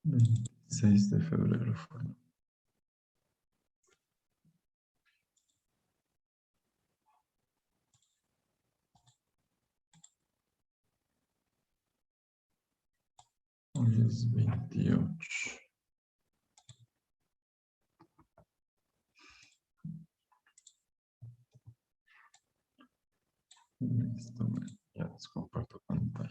26 de febrero fue. Hoy es 28. Listo, ya les comparto pantalla.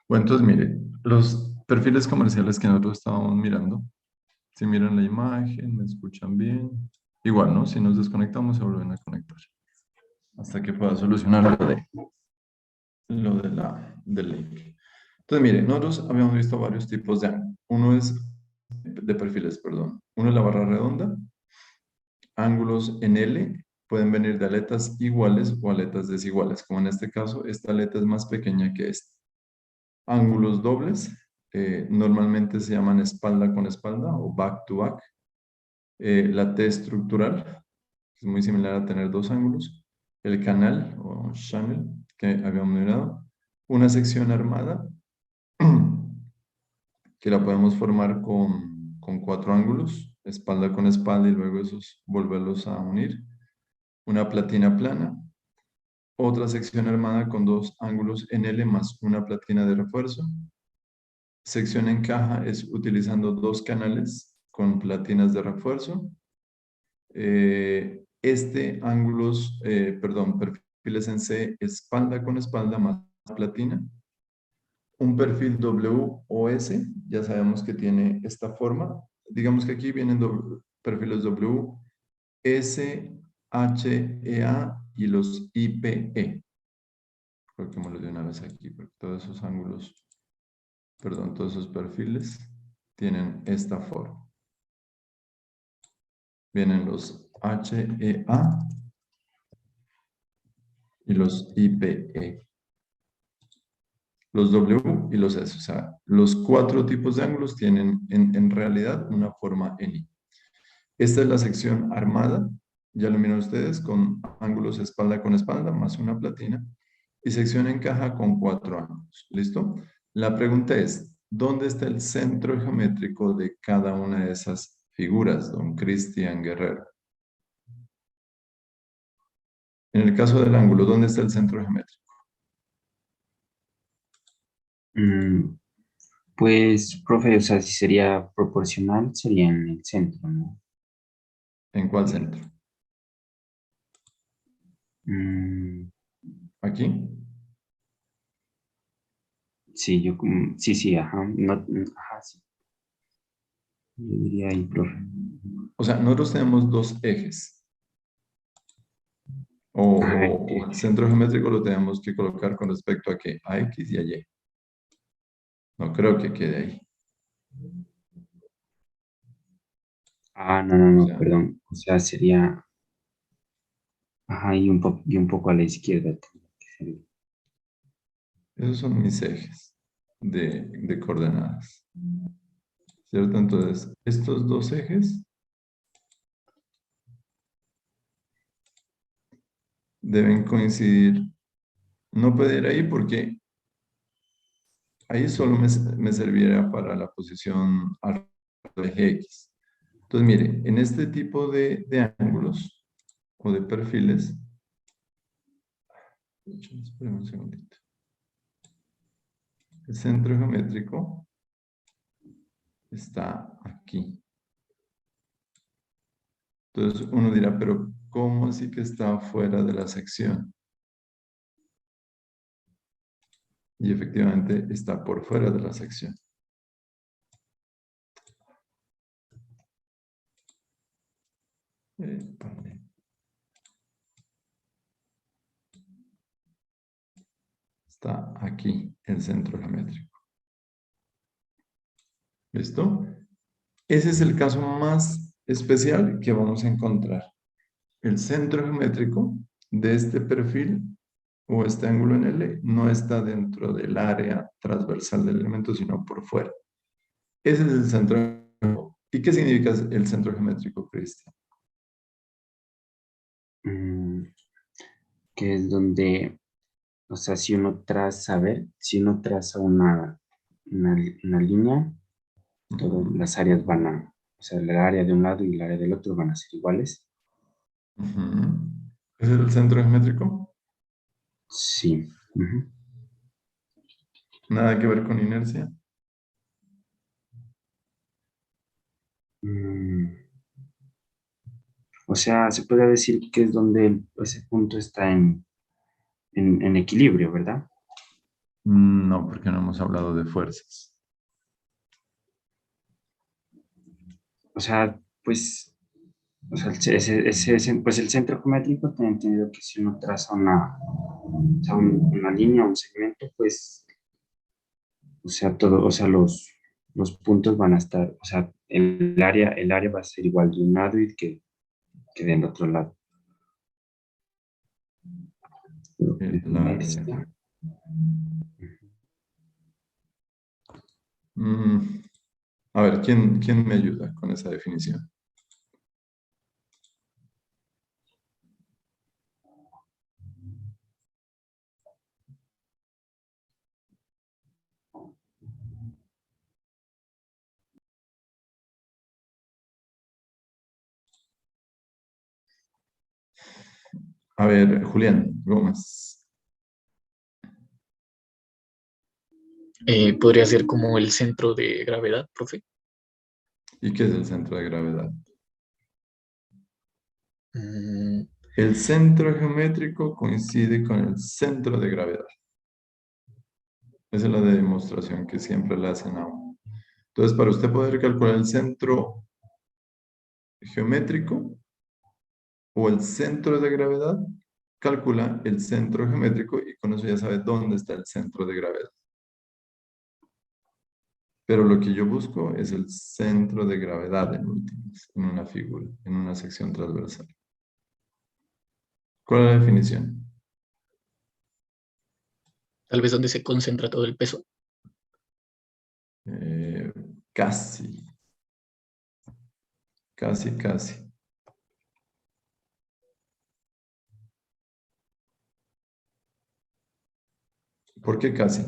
Bueno, entonces miren, los perfiles comerciales que nosotros estábamos mirando, si miran la imagen, me escuchan bien, igual, ¿no? Si nos desconectamos se vuelven a conectar hasta que pueda solucionar del link. Entonces, miren, nosotros habíamos visto varios tipos de ángulos. Uno es de perfiles, perdón. Uno es la barra redonda. Ángulos en L pueden venir de aletas iguales o aletas desiguales, como en este caso, esta aleta es más pequeña que esta. Ángulos dobles, normalmente se llaman espalda con espalda o back to back. La T estructural, es muy similar a tener dos ángulos. El canal o channel, que habíamos mirado. Una sección armada, que la podemos formar con cuatro ángulos, espalda con espalda y luego esos volverlos a unir. Una platina plana. Otra sección armada con dos ángulos en L más una platina de refuerzo. Sección en caja es utilizando dos canales con platinas de refuerzo. Perfiles en C, espalda con espalda más platina. Un perfil W o S, ya sabemos que tiene esta forma. Digamos que aquí vienen perfiles W, S, H, E, A y los IPE. Coloquémoslo de una vez aquí, porque todos esos ángulos, perdón, todos esos perfiles tienen esta forma. Vienen los HEA y los IPE. Los W y los S. O sea, los cuatro tipos de ángulos tienen en realidad una forma en I. Esta es la sección armada. Ya lo miran ustedes con ángulos espalda con espalda más una platina. Y sección en caja con cuatro ángulos. ¿Listo? La pregunta es, ¿dónde está el centro geométrico de cada una de esas figuras, don Cristian Guerrero? En el caso del ángulo, ¿dónde está el centro geométrico? Mm, Pues, profe, o sea, si sería proporcional, sería en el centro, ¿no? ¿En cuál centro? Mm, ¿Aquí? sí, sí, ajá, ajá, sí. Yo diría ahí, profe. O sea, nosotros tenemos dos ejes. Ajá, O el centro geométrico lo tenemos que colocar con respecto a qué? A X y a Y. No creo que quede ahí. O no, sea, perdón. O sea, sería, ajá, y un poco a la izquierda tendría que ser. esos son mis ejes de coordenadas. ¿Cierto? Entonces, estos dos ejes deben coincidir. No puede ir ahí porque ahí solo me serviría para la posición al eje X. Entonces, mire, en este tipo de ángulos o de perfiles, espérame un segundito. El centro geométrico está aquí. Entonces uno dirá, pero ¿cómo así que está fuera de la sección? Y efectivamente está por fuera de la sección. Vale. Está aquí el centro geométrico. ¿Listo? Ese es el caso más especial que vamos a encontrar. El centro geométrico de este perfil o este ángulo en L no está dentro del área transversal del elemento, sino por fuera. Ese es el centro geométrico. ¿Y qué significa el centro geométrico, Cristian? Mm, que es donde, o sea, si uno traza, a ver, si uno traza una línea, todas Ujú, las áreas van a, o sea, el área de un lado y el área del otro van a ser iguales. ujú. ¿Ese es el centro geométrico? Sí. Ujú. Nada que ver con inercia. Mm, o sea, se puede decir que es donde ese punto está en equilibrio, ¿verdad? No, porque no hemos hablado de fuerzas. O sea, pues, o sea, pues el centro geométrico, tengo entendido que si uno traza o sea, una línea, un segmento, pues, o sea, todo, o sea, los puntos van a estar, o sea, el área va a ser igual de un lado y que del otro lado. Creo que El es área. esta. Mm, A ver, ¿quién me ayuda con esa definición? A ver, Julián Gómez. Podría ser como el centro de gravedad, profe. ¿Y qué es el centro de gravedad? Mm, El centro geométrico coincide con el centro de gravedad. Esa es la demostración que siempre le hacen a uno. Entonces, para usted poder calcular el centro geométrico o el centro de gravedad, calcula el centro geométrico y con eso ya sabe dónde está el centro de gravedad. Pero lo que yo busco es el centro de gravedad en últimas, en una figura, en una sección transversal. ¿Cuál es la definición? Tal vez donde se concentra todo el peso. Eh, casi, casi. ¿Por qué casi?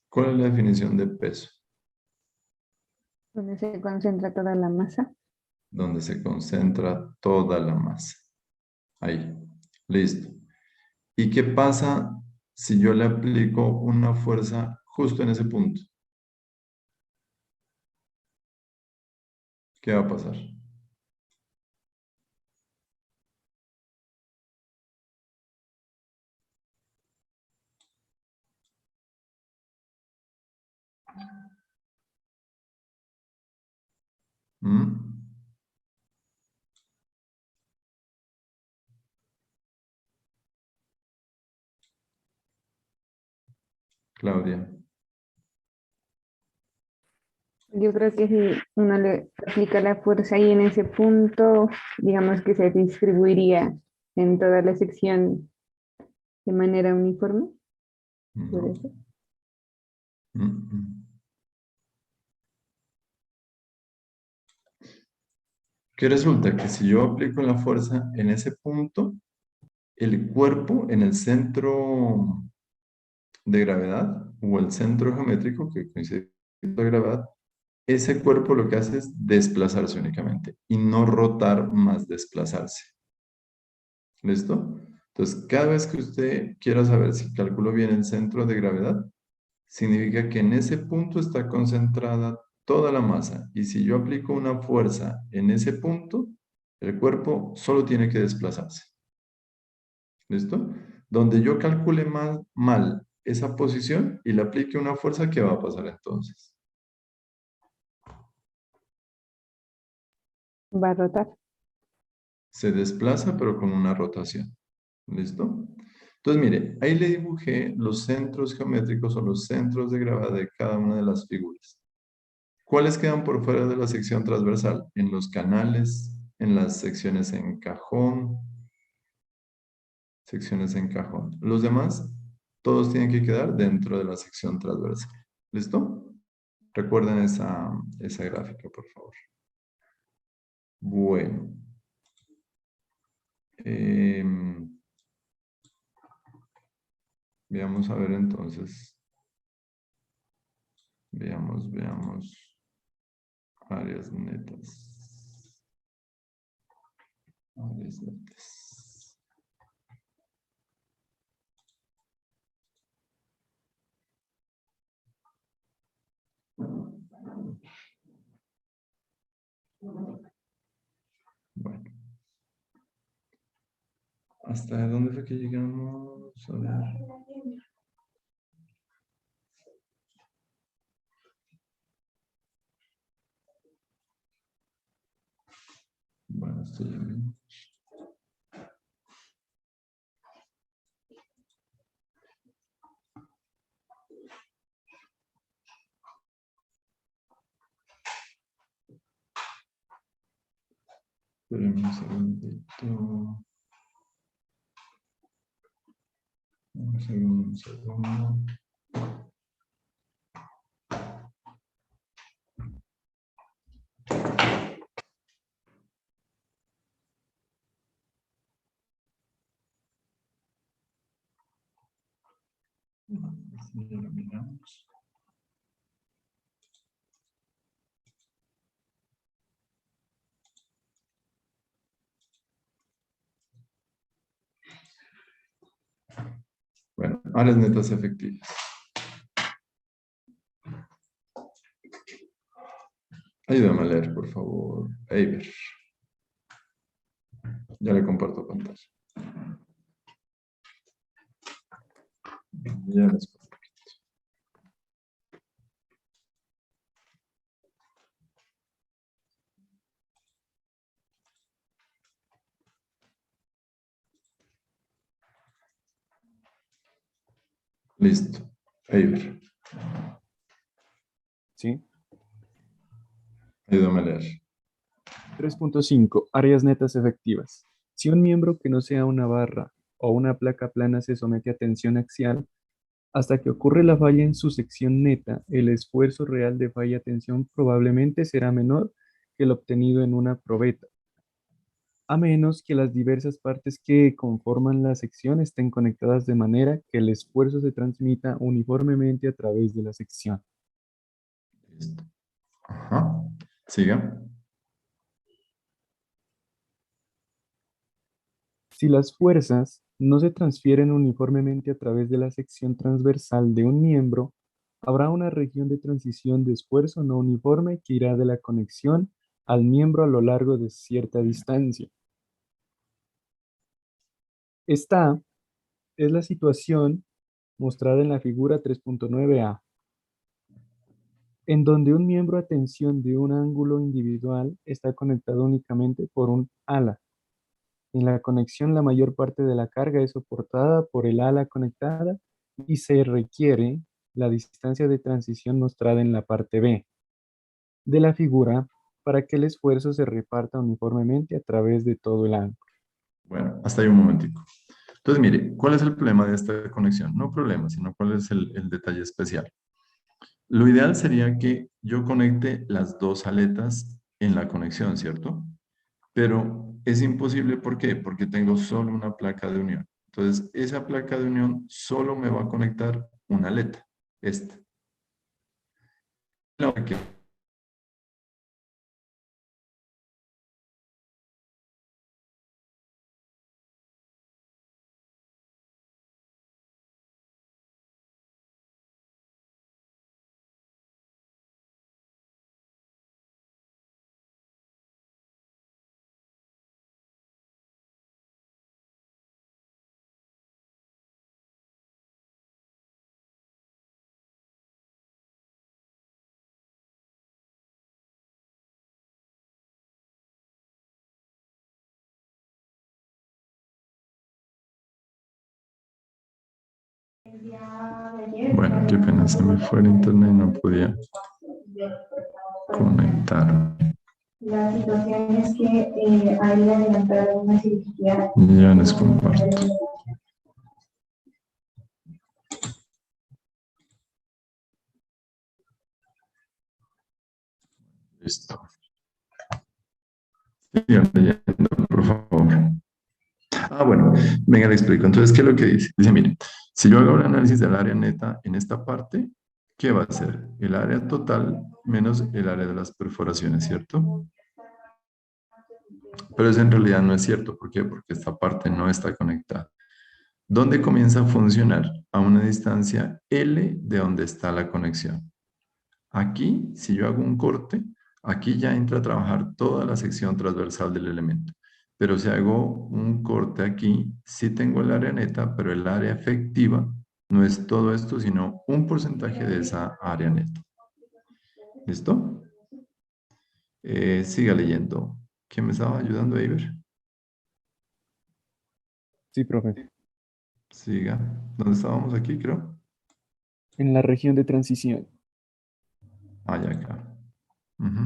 ¿Cuál es la definición de peso? Donde se concentra toda la masa. Donde se concentra toda la masa. Ahí, listo. ¿Y qué pasa si yo le aplico una fuerza justo en ese punto? ¿Qué va a pasar? ¿Mm? Claudia. Yo creo que si uno le aplica la fuerza ahí en ese punto, digamos que se distribuiría en toda la sección de manera uniforme. ¿Puede No. ser? Mm, mm. Que resulta que si yo aplico la fuerza en ese punto, el cuerpo en el centro de gravedad o el centro geométrico que coincide con la gravedad, ese cuerpo lo que hace es desplazarse únicamente y no rotar más desplazarse. ¿Listo? Entonces, cada vez que usted quiera saber si calculo bien el centro de gravedad, significa que en ese punto está concentrada toda la masa. Y si yo aplico una fuerza en ese punto, el cuerpo solo tiene que desplazarse. ¿Listo? Donde yo calcule mal esa posición y le aplique una fuerza, ¿qué va a pasar entonces? Va a rotar. Se desplaza, pero con una rotación. ¿Listo? Entonces, mire, ahí le dibujé los centros geométricos o los centros de gravedad de cada una de las figuras. ¿Cuáles quedan por fuera de la sección transversal? En los canales, en las secciones en cajón. Los demás, todos tienen que quedar dentro de la sección transversal. ¿Listo? Recuerden esa gráfica, por favor. Bueno. Veamos a ver entonces. Veamos. Áreas netas. Áreas netas. Bueno. ¿Hasta dónde fue que llegamos? A ver. Bueno, estoy bien. Espérenme un segundito. Un segundo. Así ya lo miramos. Bueno, áreas netas efectivas. Ayúdame a leer, por favor. Eiber. Ya le comparto pantalla. Ya les comparto. Listo. Eiber. ¿Sí? Ayúdame a leer. 3.5. Áreas netas efectivas. Si un miembro que no sea una barra o una placa plana se somete a tensión axial, hasta que ocurre la falla en su sección neta, el esfuerzo real de falla-tensión probablemente será menor que el obtenido en una probeta, a menos que las diversas partes que conforman la sección estén conectadas de manera que el esfuerzo se transmita uniformemente a través de la sección. Listo. Ajá. Siga. Si las fuerzas no se transfieren uniformemente a través de la sección transversal de un miembro, habrá una región de transición de esfuerzo no uniforme que irá de la conexión al miembro a lo largo de cierta distancia. Esta es la situación mostrada en la figura 3.9a, en donde un miembro a tensión de un ángulo individual está conectado únicamente por un ala. En la conexión, la mayor parte de la carga es soportada por el ala conectada y se requiere la distancia de transición mostrada en la parte B de la figura para que el esfuerzo se reparta uniformemente a través de todo el ángulo. Bueno, hasta ahí un momentico. Entonces, mire, ¿cuál es el problema de esta conexión? No problema, sino cuál es el detalle especial. Lo ideal sería que yo conecte las dos aletas en la conexión, ¿cierto? Pero es imposible, ¿por qué? Porque tengo solo una placa de unión. Entonces, esa placa de unión solo me va a conectar una aleta, esta. La que Bueno, qué pena, se me fue el internet y no podía conectar. La situación es que hay adelantar una cirugía. Ya les comparto. Listo. Sigan leyendo, por favor. Ah, bueno, venga, le explico. Entonces, ¿qué es lo que dice? Dice, mire, si yo hago el análisis del área neta en esta parte, ¿qué va a ser? El área total menos el área de las perforaciones, ¿cierto? Pero eso en realidad no es cierto. ¿Por qué? Porque esta parte no está conectada. ¿Dónde comienza a funcionar? A una distancia L de donde está la conexión. Aquí, si yo hago un corte, aquí ya entra a trabajar toda la sección transversal del elemento. Pero si hago un corte aquí, sí tengo el área neta, pero el área efectiva no es todo esto, sino un porcentaje de esa área neta. ¿Listo? Siga leyendo. ¿Quién me estaba ayudando, Iber? Sí, profe. Siga. ¿Dónde estábamos aquí, creo? En la región de transición. Ah, ya acá. Ujú.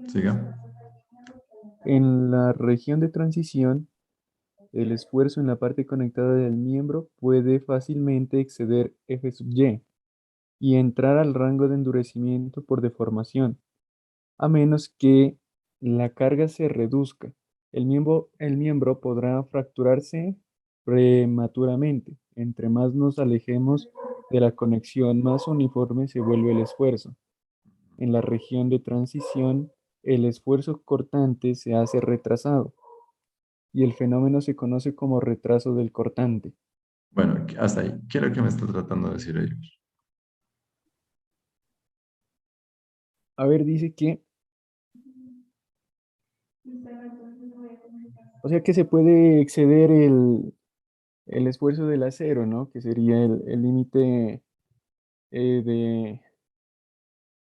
Siga. En la región de transición, el esfuerzo en la parte conectada del miembro puede fácilmente exceder F sub y entrar al rango de endurecimiento por deformación, a menos que la carga se reduzca. El miembro podrá fracturarse prematuramente. Entre más nos alejemos de la conexión, más uniforme se vuelve el esfuerzo. En la región de transición, el esfuerzo cortante se hace retrasado y el fenómeno se conoce como retraso del cortante. Bueno, hasta ahí. ¿Qué es lo que me está tratando de decir ellos? A ver, dice que, o sea que se puede exceder el esfuerzo del acero, ¿no? Que sería el límite de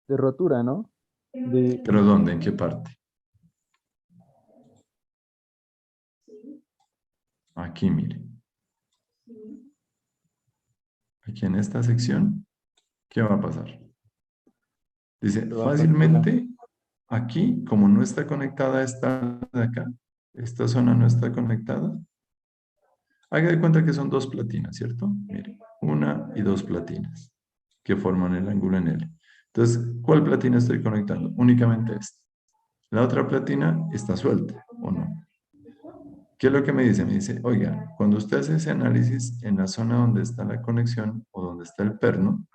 rotura, ¿no? De, ¿Pero dónde? ¿En qué parte? Aquí, mire. Aquí en esta sección, ¿qué va a pasar? Dice, se va a fracturar. fácilmente, aquí, como no está conectada esta de acá, esta zona no está conectada, haga de cuenta que son dos platinas, ¿cierto? Mire, una y dos platinas que forman el ángulo en L. Entonces, ¿cuál platina estoy conectando? Únicamente esta. La otra platina está suelta, ¿o no? ¿Qué es lo que me dice? Me dice, oiga, cuando usted hace ese análisis en la zona donde está la conexión o donde está el perno,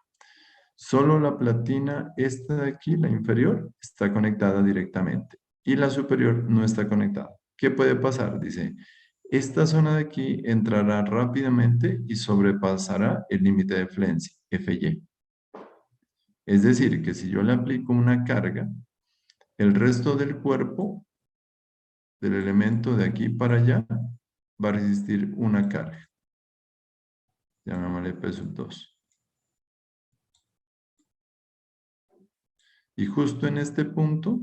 solo la platina, esta de aquí, la inferior, está conectada directamente y la superior no está conectada. ¿Qué puede pasar? Dice, esta zona de aquí entrará rápidamente y sobrepasará el límite de flencia, FY. Es decir, que si yo le aplico una carga, el resto del cuerpo, del elemento de aquí para allá, va a resistir una carga. Llamémosle P2. Y justo en este punto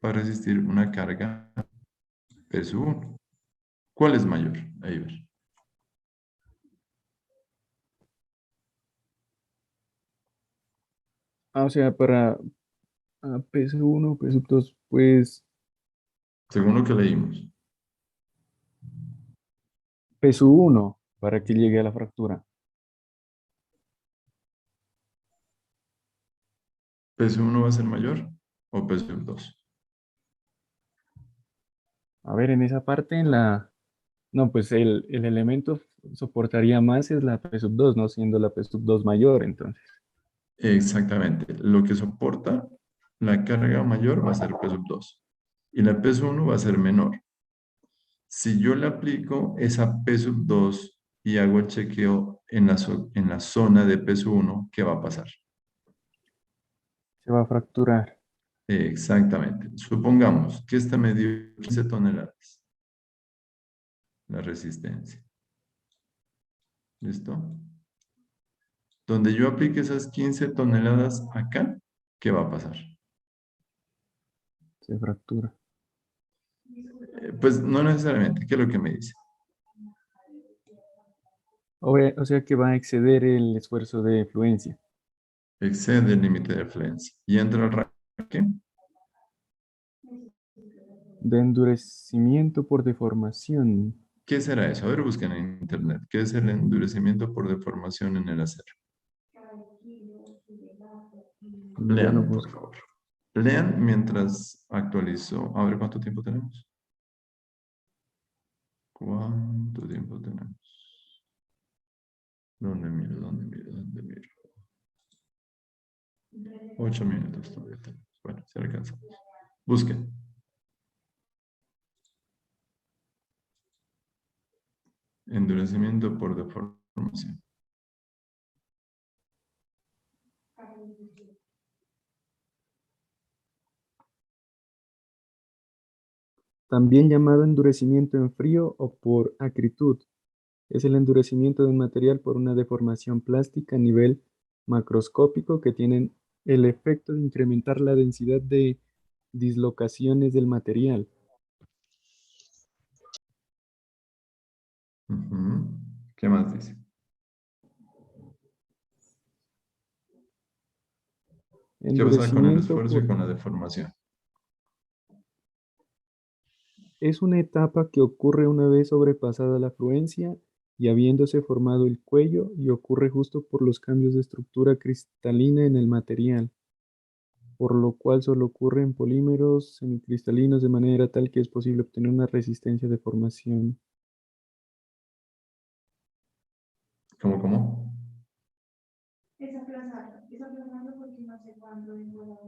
va a resistir una carga P1. ¿Cuál es mayor? Ahí ver. Ah, o sea, para peso 1, peso 2, pues Según lo que leímos. peso 1 para que llegue a la fractura. ¿P1 va a ser mayor o P2? A ver, en esa parte, no, pues el elemento soportaría más es la P sub 2, no siendo la P sub 2 mayor, entonces. Exactamente. Lo que soporta la carga mayor va a ser P2. Y la P1 va a ser menor. Si yo le aplico esa P2 y hago el chequeo en la zona de P1, ¿qué va a pasar? Se va a fracturar. Exactamente. Supongamos que esta me dio 15 toneladas, la resistencia. ¿Listo? Donde yo aplique esas 15 toneladas acá, ¿qué va a pasar? Se fractura. Pues no necesariamente. ¿Qué es lo que me dice? O sea que va a exceder el esfuerzo de fluencia. Excede el límite de fluencia. Y entra al raque. De endurecimiento por deformación. ¿Qué será eso? A ver, busquen en internet. ¿Qué es el endurecimiento por deformación en el acero? Ya lo Lean, por busco. favor. Lean mientras actualizo. A ver cuánto tiempo tenemos. ¿Cuánto tiempo tenemos? ¿Dónde miro? ¿Dónde miro? ¿Dónde miro? 8 minutos todavía tenemos. Bueno, se alcanza. Busquen. Endurecimiento por deformación. También llamado endurecimiento en frío o por acritud. Es el endurecimiento de un material por una deformación plástica a nivel macroscópico que tienen el efecto de incrementar la densidad de dislocaciones del material. Ujú. ¿Qué más dice? ¿Qué pasa con el Endurecimiento esfuerzo y con la deformación? es una etapa que ocurre una vez sobrepasada la fluencia y habiéndose formado el cuello y ocurre justo por los cambios de estructura cristalina en el material, por lo cual solo ocurre en polímeros semicristalinos de manera tal que es posible obtener una resistencia de formación. ¿Cómo? Es aplazarlo porque no sé cuándo es la tomar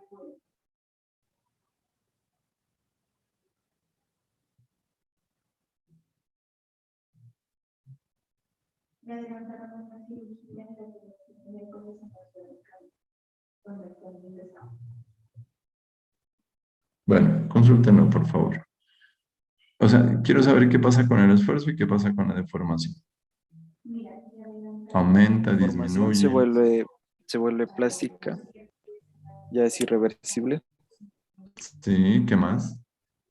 el vuelo. Le adelantaron una cirugía en la que tenía cosas en la cervical, donde actualmente estamos. Bueno, consúltenlo, por favor. O sea, quiero saber qué pasa con el esfuerzo y qué pasa con la deformación. Mira, le adelantaron. Aumenta, La formación disminuye. se vuelve plástica, ya es irreversible. Sí, ¿qué más?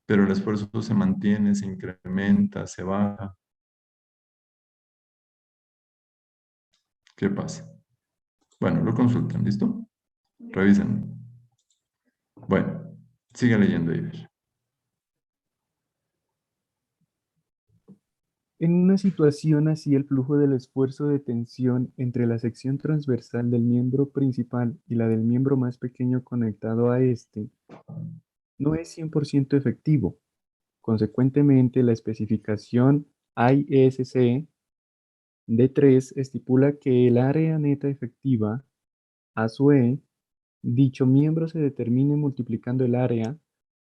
Pero el esfuerzo se mantiene, se incrementa, se baja. ¿Qué pasa? Bueno, lo consultan, ¿listo? Revisen. Bueno, sigue leyendo, Iber. En una situación así, el flujo del esfuerzo de tensión entre la sección transversal del miembro principal y la del miembro más pequeño conectado a este no es 100% efectivo. Consecuentemente, la especificación ISC D3 estipula que el área neta efectiva, a su vez, dicho miembro se determine multiplicando el área,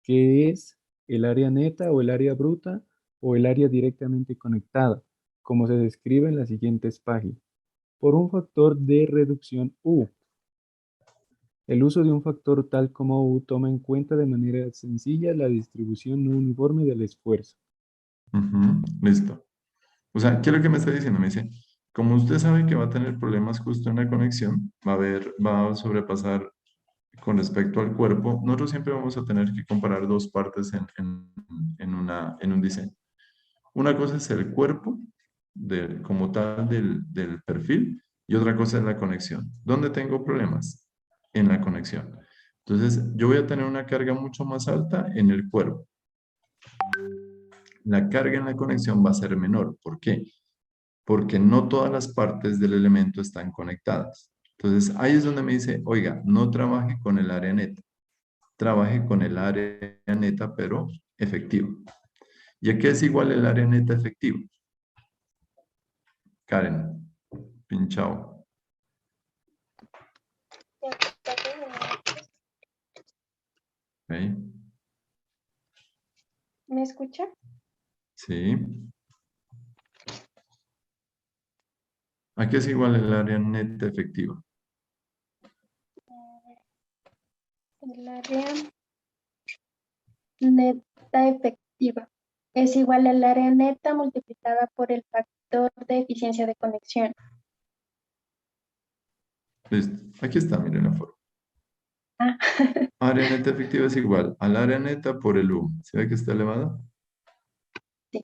que es el área neta o el área bruta o el área directamente conectada, como se describe en las siguientes páginas, por un factor de reducción U. El uso de un factor tal como U toma en cuenta de manera sencilla la distribución no uniforme del esfuerzo. Listo. O sea, ¿qué es lo que me está diciendo? Me dice, como usted sabe que va a tener problemas justo en la conexión, va a sobrepasar con respecto al cuerpo, nosotros siempre vamos a tener que comparar dos partes en un diseño. Una cosa es el cuerpo como tal del perfil y otra cosa es la conexión. ¿Dónde tengo problemas? En la conexión. Entonces, yo voy a tener una carga mucho más alta en el cuerpo. La carga en la conexión va a ser menor. ¿Por qué? Porque no todas las partes del elemento están conectadas. Entonces, ahí es donde me dice, oiga, no trabaje con el área neta. Trabaje con el área neta, pero efectiva. ¿Y a qué es igual el área neta efectiva? Karen, pinchao. ¿Ok? ¿Me escucha? Sí. ¿A qué es igual el área neta efectiva? El área neta efectiva es igual al área neta multiplicada por el factor de eficiencia de conexión. Listo. Aquí está, miren la forma. Ah, Área neta efectiva es igual al área neta por el U. ¿Se ve que está elevada? sí.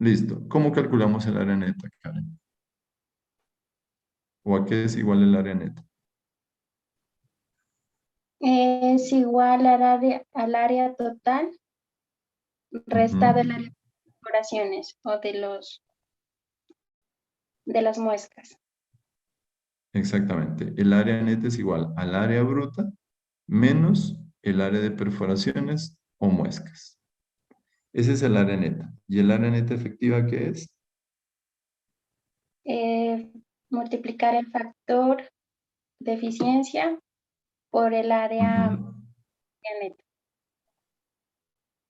Listo. ¿Cómo calculamos el área neta, Karen? ¿O a qué es igual el área neta? Es igual al área total restado el área de perforaciones o de las muescas. Exactamente. El área neta es igual al área bruta menos el área de perforaciones o muescas. Ese es el área neta. ¿Y el área neta efectiva qué es? Multiplicar el factor de eficiencia por el área Ujú. neta.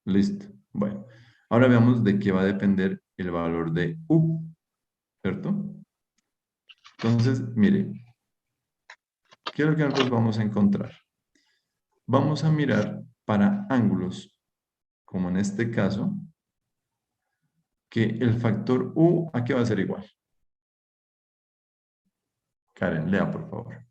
Listo. Bueno, ahora veamos de qué va a depender el valor de U, ¿cierto? Entonces, mire, ¿qué es lo que nosotros vamos a encontrar? Vamos a mirar para ángulos, como en este caso, que el factor U, ¿a qué va a ser igual? Karen, lea, por favor.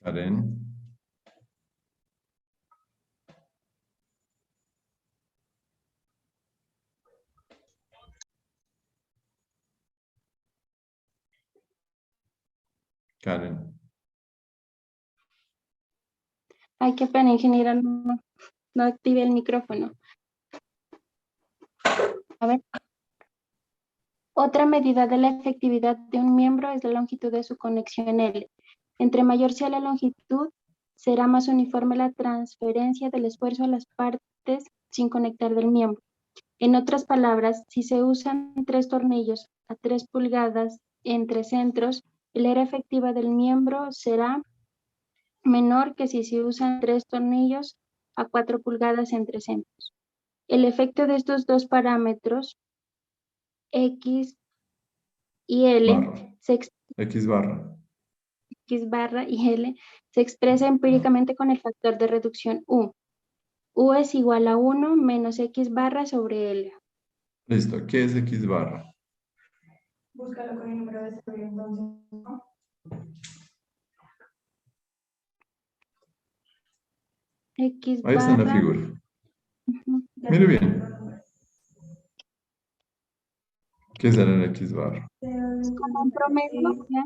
Karen. Karen. Ay, qué pena, ingeniera, no active el micrófono. A ver. Otra medida de la efectividad de un miembro es la longitud de su conexión L. Entre mayor sea la longitud, será más uniforme la transferencia del esfuerzo a las partes sin conectar del miembro. En otras palabras, si se usan 3 tornillos a 3 pulgadas entre centros, el área efectiva del miembro será menor que si se usan 3 tornillos a 4 pulgadas entre centros. El efecto de estos dos parámetros, X y L, Barra. X barra. X barra y L, se expresa empíricamente con el factor de reducción U. U es igual a 1 menos X barra sobre L. Listo. ¿Qué es X barra? Búscalo con el número de serie entonces, ¿no? X Ahí está en la barra. figura. Ujú. Mire bien. ¿Qué será el X barra? Es como un promedio, ¿ya?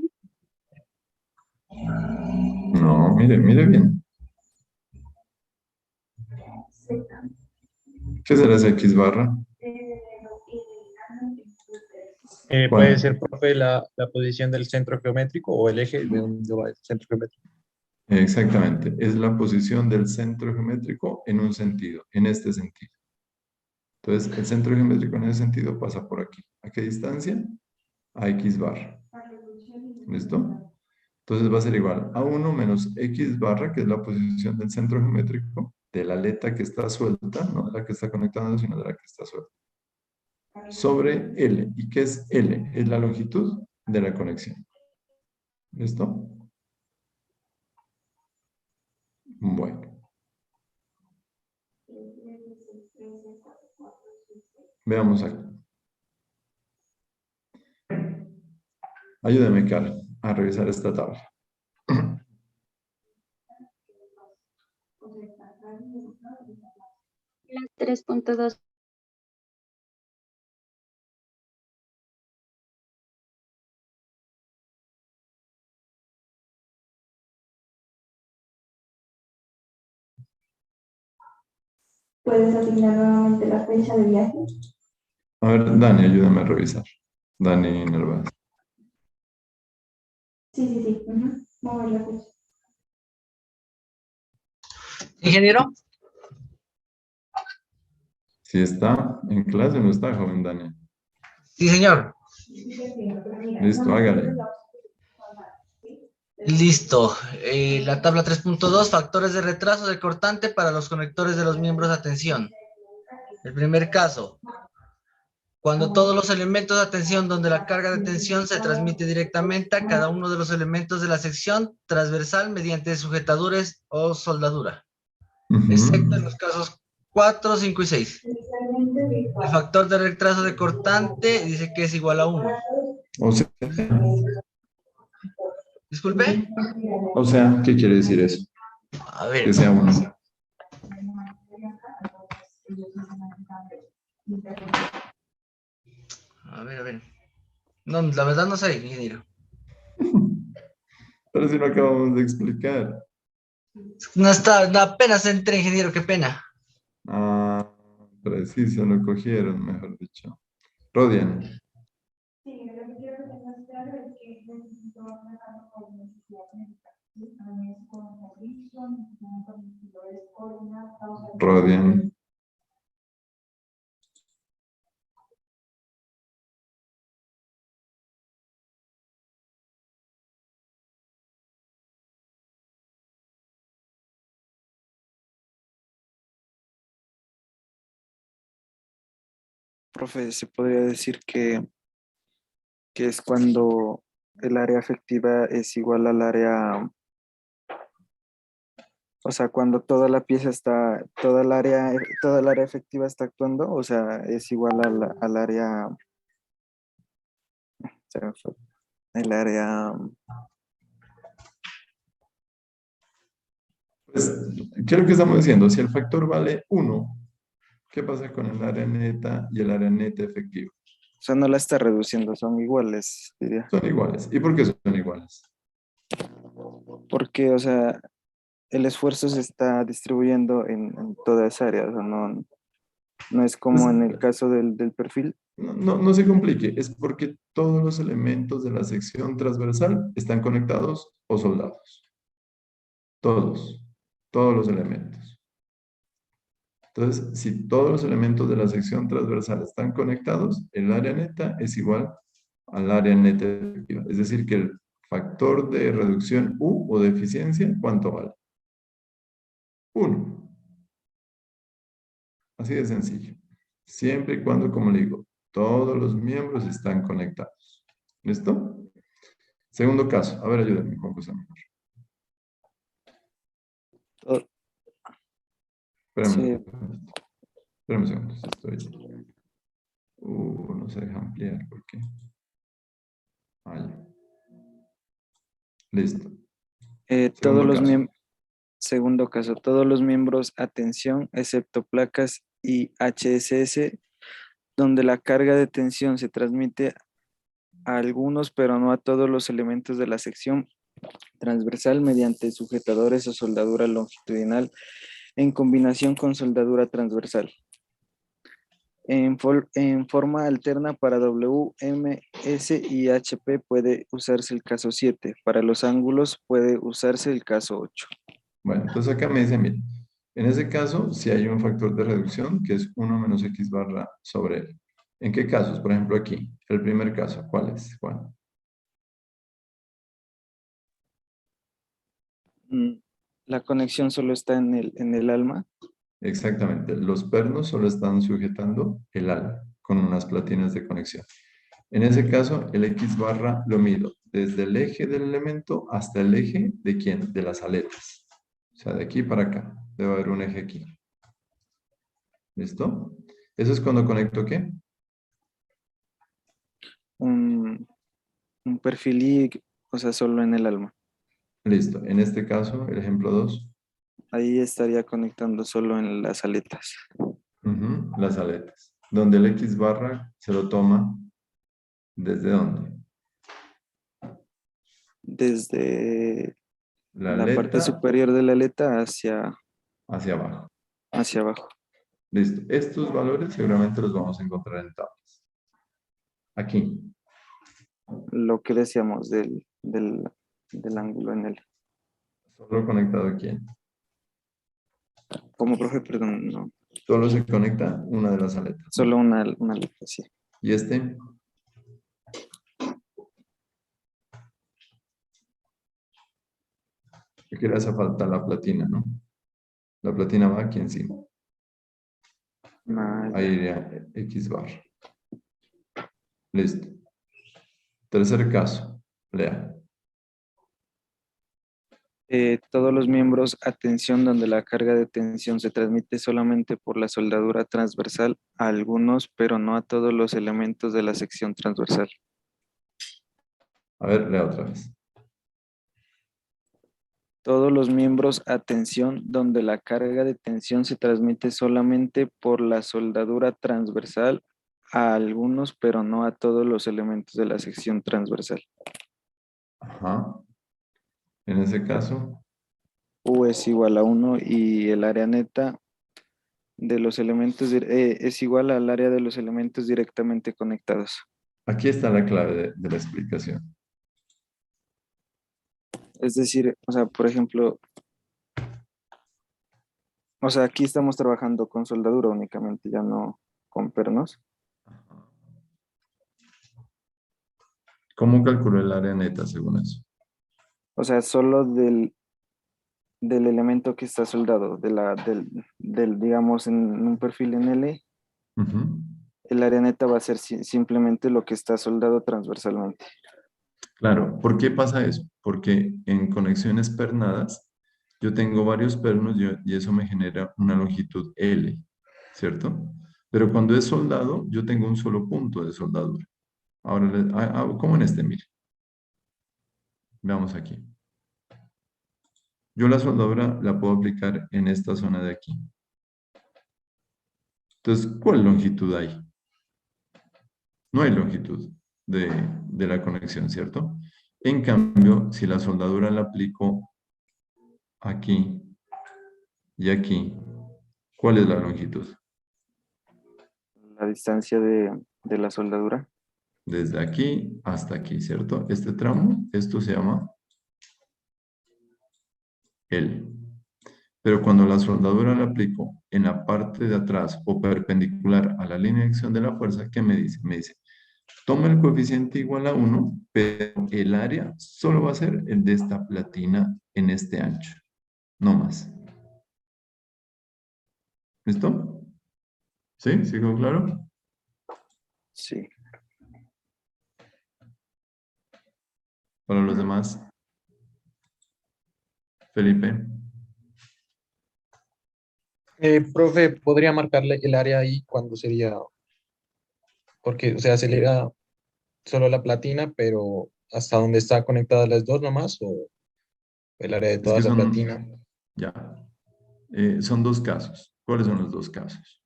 No, mire bien. ¿Qué será ese X barra? Puede ¿Cuál? ser, profe, la posición del centro geométrico o el eje de donde va el centro geométrico. Exactamente. Es la posición del centro geométrico en un sentido, en este sentido. Entonces, el centro geométrico en ese sentido pasa por aquí. ¿A qué distancia? A X barra. ¿Listo? Entonces va a ser igual a 1 menos X barra, que es la posición del centro geométrico, de la aleta que está suelta, no de la que está conectada, sino de la que está suelta, sobre L. ¿Y qué es L? Es la longitud de la conexión. ¿Listo? Bueno. Veamos aquí. Ayúdame, Carl, a revisar esta tabla. 3.2. ¿Puedes asignar nuevamente la fecha de viaje? A ver, Dani, ayúdame a revisar. Dani Narváez. Sí. Vamos a ver la fecha. Ingeniero. Si está en clase o no está, joven Dani. Sí, señor. Listo, hágale. Listo. La tabla 3.2, factores de retraso de cortante para los conectores de los miembros de atención. El primer caso, cuando todos los elementos de atención donde la carga de tensión se transmite directamente a cada uno de los elementos de la sección transversal mediante sujetadores o soldadura, excepto en los casos 4, 5 y 6. El factor de retraso de cortante dice que es igual a 1. O sea, Disculpe. ¿qué quiere decir eso? A ver. Que sea 1. A ver, a ver. No, la verdad no sé, ingeniero. Pero si no acabamos de explicar. No está, apenas entré, ingeniero, qué pena. Ah, preciso, lo cogieron, mejor dicho. Rodian. Sí, lo que quiero que tengas claro es que necesito trabajar por necesidad médica. ¿Sí? A mí es con servicio, necesito con dolores coordinados. Rodian. Profe, se podría decir que es cuando el área afectiva es igual al área, o sea, cuando toda la pieza está, toda el área efectiva está actuando, o sea, es igual al área, se me fue, el área, Pues, ¿qué es lo que estamos diciendo? Si el factor vale 1, ¿qué pasa con el área neta y el área neta efectiva? o sea, no la está reduciendo, son iguales, diría. Son iguales. ¿Y por qué son iguales? Porque, o sea, el esfuerzo se está distribuyendo en toda esa área, o sea, no es como Pues, en el caso del perfil. no se complique, es porque todos los elementos de la sección transversal están conectados o soldados. Todos los elementos. Entonces, si todos los elementos de la sección transversal están conectados, el área neta es igual al área neta efectiva. Es decir, que el factor de reducción U o de eficiencia, ¿cuánto vale? 1. Así de sencillo. Siempre y cuando, como le digo, todos los miembros están conectados. ¿Listo? Segundo caso. A ver, ayúdenme, Juan José. To- Espérame, Sí, espérame un segundo. Estoy... no se deja ampliar. ¿Por qué? Ah, ya. Listo. todos Segundo los caso. segundo caso, todos los miembros, atención, excepto placas y HSS, donde la carga de tensión se transmite a algunos, pero no a todos los elementos de la sección transversal mediante sujetadores o soldadura longitudinal en combinación con soldadura transversal. En forma alterna para W, M, S y HP puede usarse el caso 7. Para los ángulos puede usarse el caso 8. Bueno, entonces acá me dice, mire, en ese caso, si hay un factor de reducción que es 1 menos x barra sobre L. ¿En qué casos? Por ejemplo, aquí, el primer caso, ¿cuál es? Juan? La conexión solo está en el alma. Exactamente, los pernos solo están sujetando el ala con unas platinas de conexión. En ese caso, el x barra lo mido desde el eje del elemento hasta el eje de ¿quién? De las aletas. O sea, de aquí para acá. Debe haber un eje aquí. ¿Listo? Eso es cuando conecto ¿qué? Un perfil y, o sea, solo en el alma. Listo. En este caso, el ejemplo 2. Ahí estaría conectando solo en las aletas. Las aletas. Donde el X barra se lo toma, ¿desde dónde? Desde La la parte aleta superior de la aleta hacia hacia abajo. abajo. Listo. Estos valores seguramente los vamos a encontrar en tablas. Aquí. Lo que decíamos del ángulo en el. Solo conectado aquí. Como profe, perdón, no. Solo se conecta una de las aletas. Solo una aleta, sí. ¿Y este? Aquí le hace falta la platina, ¿no? La platina va aquí encima. Ahí iría X bar. Listo. Tercer caso. Lea. Todos los miembros a tensión donde la carga de tensión se transmite solamente por la soldadura transversal a algunos, pero no a todos los elementos de la sección transversal. A ver, lea otra vez. todos los miembros a tensión donde la carga de tensión se transmite solamente por la soldadura transversal a algunos, pero no a todos los elementos de la sección transversal. Ajá. En ese caso, U es igual a 1 y el área neta de los elementos es igual al área de los elementos directamente conectados. aquí está la clave de la explicación. Es decir, o sea, por ejemplo, o sea, aquí estamos trabajando con soldadura únicamente, ya no con pernos. ¿Cómo calculó el área neta según eso? O sea, solo del elemento que está soldado, digamos, en un perfil en L, Ujú. el área neta va a ser simplemente lo que está soldado transversalmente. Claro, ¿por qué pasa eso? Porque en conexiones pernadas yo tengo varios pernos y eso me genera una longitud L, ¿cierto? Pero cuando es soldado, yo tengo un solo punto de soldadura. Ahora, como en este, mire. Veamos aquí. Yo la soldadura la puedo aplicar en esta zona de aquí. Entonces, ¿cuál longitud hay? No hay longitud de la conexión, ¿cierto? En cambio, si la soldadura la aplico aquí y aquí, ¿cuál es la longitud? La distancia de la soldadura. Desde aquí hasta aquí, ¿cierto? Este tramo, esto se llama L. Pero cuando la soldadura la aplico en la parte de atrás o perpendicular a la línea de acción de la fuerza, ¿qué me dice? Me dice, toma el coeficiente igual a 1, pero el área solo va a ser el de esta platina en este ancho, no más. ¿Listo? ¿Sí? ¿Sí quedó claro? Sí. Para los demás. Felipe. Profe, ¿podría marcarle el área ahí cuando sería? Porque, o sea, acelera solo la platina, pero ¿hasta dónde está conectadas las dos nomás? ¿O el área de Es toda que esa son, platina? ya, son dos casos. ¿Cuáles son los dos casos?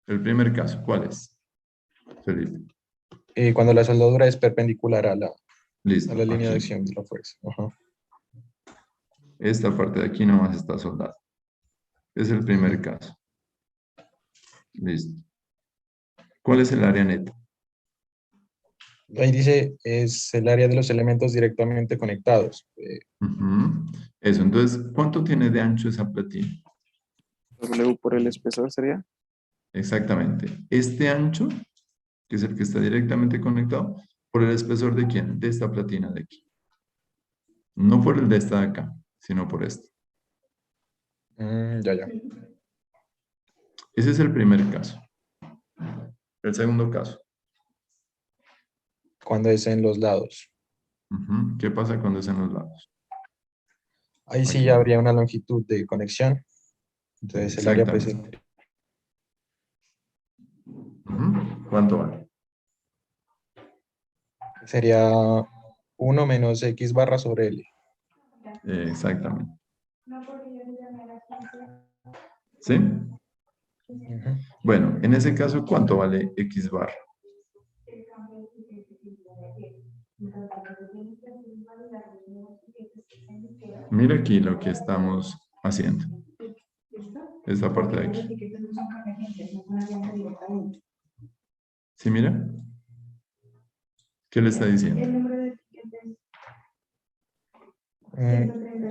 El primer caso, ¿cuál es? Felipe. Cuando la soldadura es perpendicular a Listo, la línea de aquí. acción de la fuerza. Ajá. Esta parte de aquí nomás está soldada. Es el primer caso. Listo. ¿Cuál es el área neta? Ahí dice, es el área de los elementos directamente conectados. Ujú. Eso, entonces, ¿cuánto tiene de ancho esa platina? W por el espesor sería. Exactamente. Este ancho, que es el que está directamente conectado, por el espesor de quién? De esta platina de aquí. No por el de esta de acá, sino por este. Ya, ya. Ese es el primer caso. El segundo caso. Cuando es en los lados. Ujú. ¿Qué pasa cuando es en los lados? Ahí sí Aquí. ya habría una longitud de conexión. Entonces el área pues Exactamente. Ujú. ¿Cuánto vale? sería 1 menos X barra sobre L. Exactamente. ¿Sí? Ujú. Bueno, en ese caso, ¿cuánto vale X barra? Mira aquí lo que estamos haciendo. Esta parte de aquí. ¿Sí, mira? ¿Qué le está diciendo?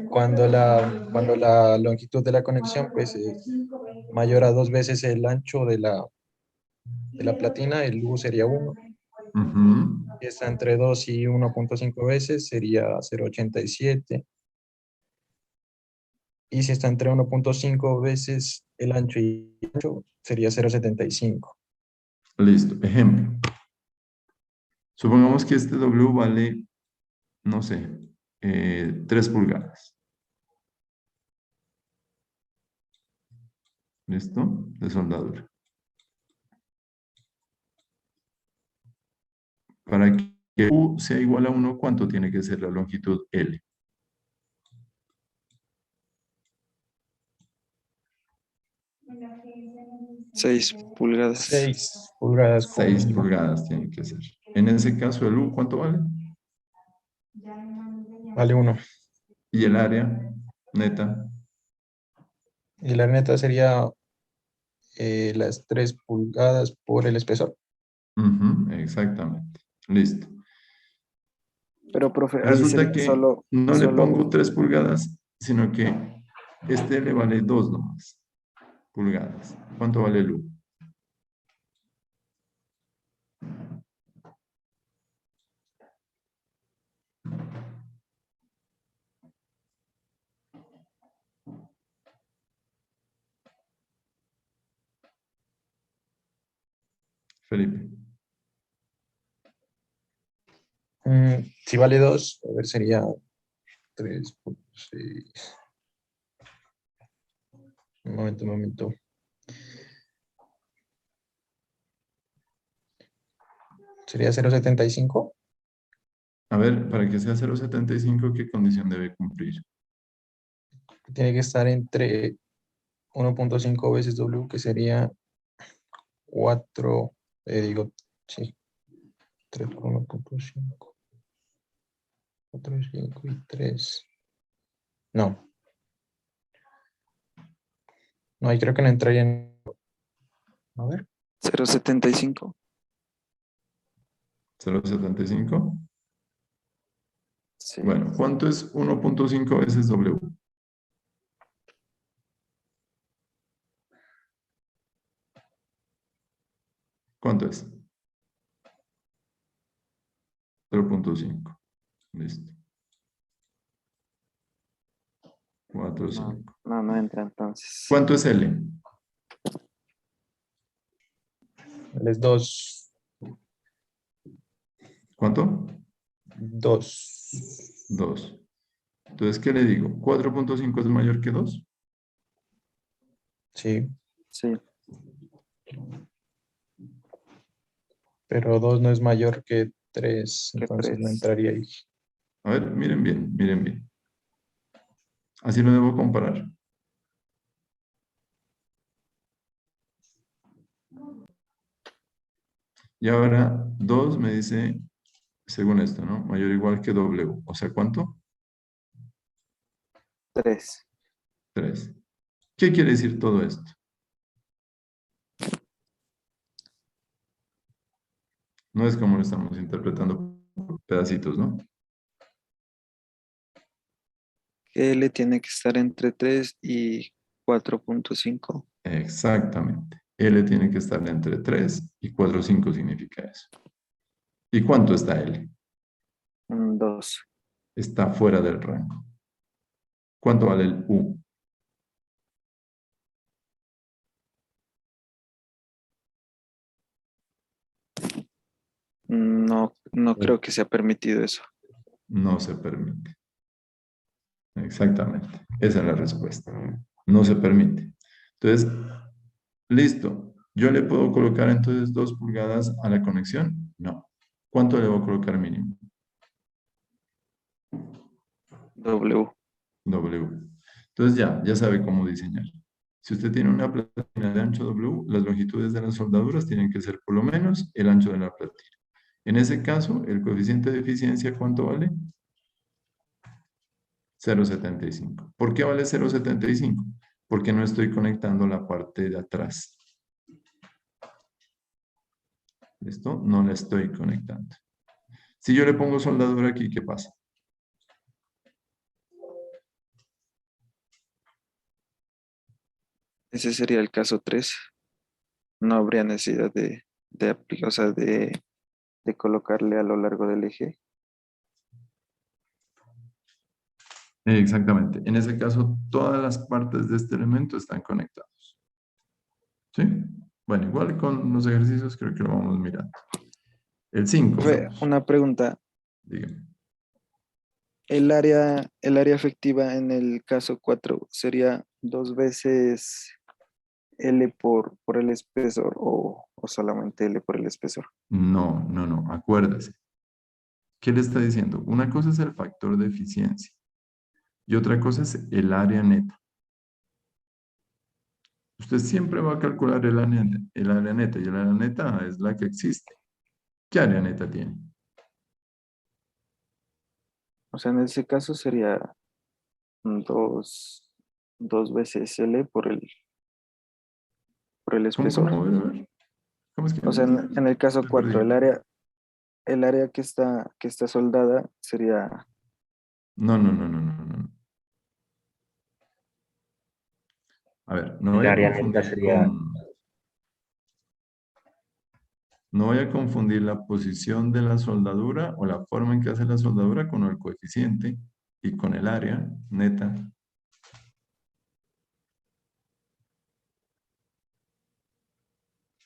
Cuando la longitud de la conexión pues es mayor a 2 veces el ancho de la platina, el U sería 1. Ujú. Si está entre 2 y 1.5 veces sería 0.87. Y si está entre 1.5 veces el ancho y el ancho sería 0.75. Listo. Ejemplo. Supongamos que este W vale, no sé, 3 pulgadas. ¿Listo? De soldadura. Para que U sea igual a 1, ¿cuánto tiene que ser la longitud L? 6 pulgadas. 6 pulgadas. 6 pulgadas tienen que ser. En ese caso, el U, ¿cuánto vale? Vale 1. Y el área neta, Y la neta sería las 3 pulgadas por el espesor. ujú, exactamente. Listo. Pero, profe, ahí Resulta que solo, no le pongo 3 pulgadas, sino que este le vale 2 nomás pulgadas. ¿Cuánto vale el U? Felipe. Si vale 2, a ver, sería 3.6. Un momento. Sería 0.75. A ver, para que sea 0.75, ¿qué condición debe cumplir? Tiene que estar entre 1.5 veces W, que sería 4, sí, 3 por 1.5. 4, 5 y 3. No, ahí creo que no entraría en... A ver. 0.75. 0.75. Sí. Bueno, ¿cuánto es 1.5 veces W? ¿Cuánto es? 0.5. Listo. 4, 5. No entra entonces. ¿Cuánto es L? Es 2. ¿Cuánto? 2. 2. Entonces, ¿qué le digo? ¿4.5 es mayor que 2? Sí, Sí. pero 2 no es mayor que 3, Que entonces no 3. entraría ahí. A ver, miren bien, miren bien. Así lo debo comparar. Y ahora 2 me dice, según esto, ¿no? Mayor o igual que W. O sea, ¿cuánto? 3. 3. ¿Qué quiere decir todo esto? No es como lo estamos interpretando por pedacitos, ¿no? L tiene que estar entre 3 y 4.5. Exactamente. L tiene que estar entre 3 y 4,5 significa eso. ¿Y cuánto está L? 2. Está fuera del rango. ¿Cuánto vale el U? No creo que sea permitido eso. No se permite. Exactamente. Esa es la respuesta. No se permite. Entonces, listo. ¿Yo le puedo colocar entonces 2 pulgadas a la conexión? No. ¿Cuánto le voy a colocar mínimo? W. W. Entonces ya sabe cómo diseñar. Si usted tiene una platina de ancho W, las longitudes de las soldaduras tienen que ser por lo menos el ancho de la platina. En ese caso, el coeficiente de eficiencia, ¿cuánto vale? 0,75. ¿Por qué vale 0,75? Porque no estoy conectando la parte de atrás. ¿Listo? No la estoy conectando. Si yo le pongo soldadura aquí, ¿qué pasa? Ese sería el caso 3. No habría necesidad de aplicar, o sea, de colocarle a lo largo del eje. Exactamente. En ese caso, todas las partes de este elemento están conectados. ¿Sí? Bueno, igual con los ejercicios creo que lo vamos mirando. El 5. Profe, una pregunta. Dígame. El área efectiva en el caso 4 sería 2 veces L por el espesor o solamente L por el espesor. No. Acuérdese. ¿Qué le está diciendo? Una cosa es el factor de eficiencia y otra cosa es el área neta. Usted siempre va a calcular el área neta, y el área neta es la que existe. ¿Qué área neta tiene? O sea, en ese caso sería dos veces L por el ¿Cómo, espesor. cómo? A ver, a ver. ¿Cómo es que O sea, en el caso estoy 4, perdido? el área que está soldada sería, No, no, no, no, no, no. A ver, no El vaya a área neta confundir sería, no vaya a confundir la posición de la soldadura o la forma en que hace la soldadura con el coeficiente y con el área neta.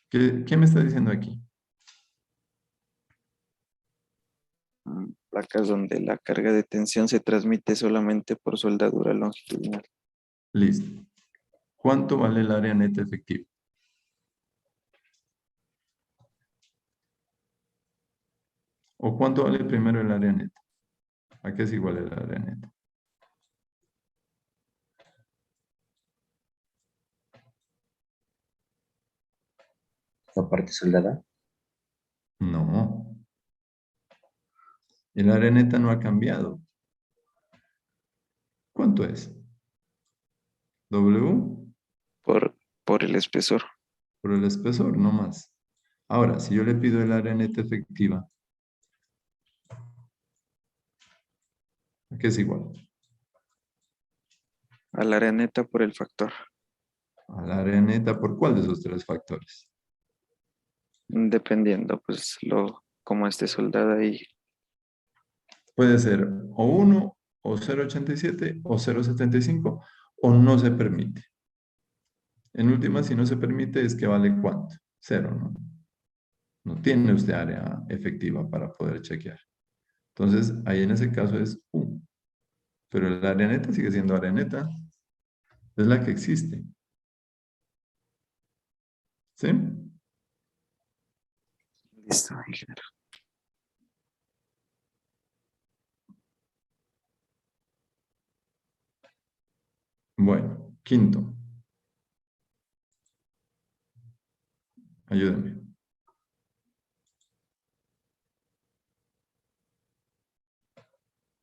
¿Qué me está diciendo aquí? placas donde la carga de tensión se transmite solamente por soldadura longitudinal. Listo. ¿Cuánto vale el área neta efectiva? ¿O cuánto vale primero el área neta? ¿A qué es igual el área neta? la parte soldada. No. El área neta no ha cambiado. ¿Cuánto es? W Por el espesor. por el espesor, no más. Ahora, si yo le pido el área neta efectiva, ¿a qué es igual? Al área neta por el factor. Al área neta, ¿por cuál de esos tres factores? Dependiendo, pues, como esté soldada y Puede ser o 1, o 0,87, o 0,75, o no se permite. En última, si no se permite, es que vale ¿cuánto? Cero, ¿no? No tiene usted área efectiva para poder chequear. Entonces, ahí en ese caso es U. Pero el área neta sigue siendo área neta. Es la que existe. ¿Sí? listo, ingeniero. Bueno, quinto. Ayúdame.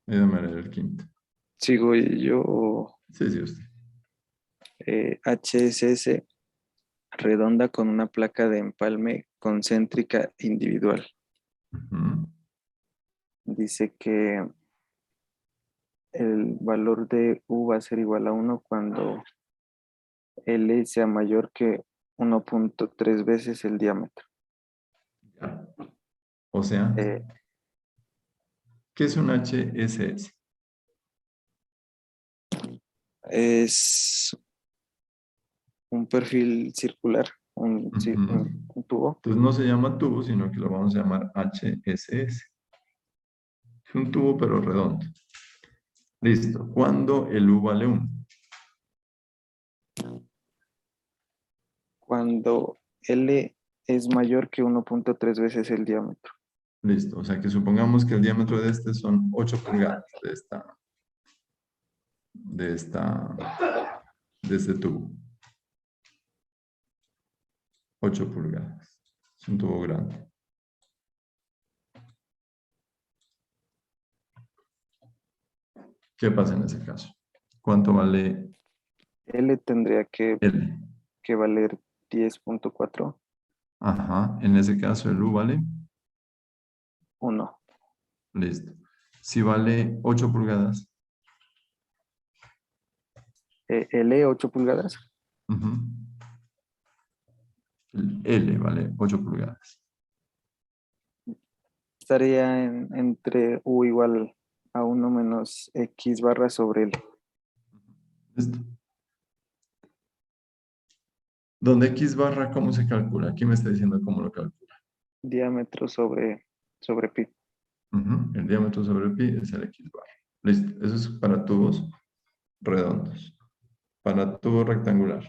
Ayúdame a leer el quinto. Sigo yo, Sí, sí, usted. HSS redonda con una placa de empalme concéntrica individual. Ujú. Dice que el valor de U va a ser igual a 1 cuando L sea mayor que 1.3 veces el diámetro. Ya. O sea, Eh, ¿qué es un HSS? es un perfil circular, Ujú. un tubo. Entonces no se llama tubo, sino que lo vamos a llamar HSS. Es un tubo, pero redondo. Listo. ¿Cuándo el U vale 1? Cuando L es mayor que 1.3 veces el diámetro. Listo. O sea que supongamos que el diámetro de este son 8 pulgadas de este tubo. 8 pulgadas. Es un tubo grande. ¿Qué pasa en ese caso? ¿Cuánto vale L tendría L? que valer 10.4, Ajá. En ese caso el U vale. 1. Listo. Si vale 8 pulgadas. L 8 pulgadas. Ujú. El L vale 8 pulgadas. Estaría entre U igual a 1 menos X barra sobre L. Listo. Donde X barra, ¿cómo se calcula? Aquí me está diciendo cómo lo calcula. Diámetro sobre pi. Ujú. El diámetro sobre pi es el X barra. Listo. Eso es para tubos redondos. Para tubo rectangular.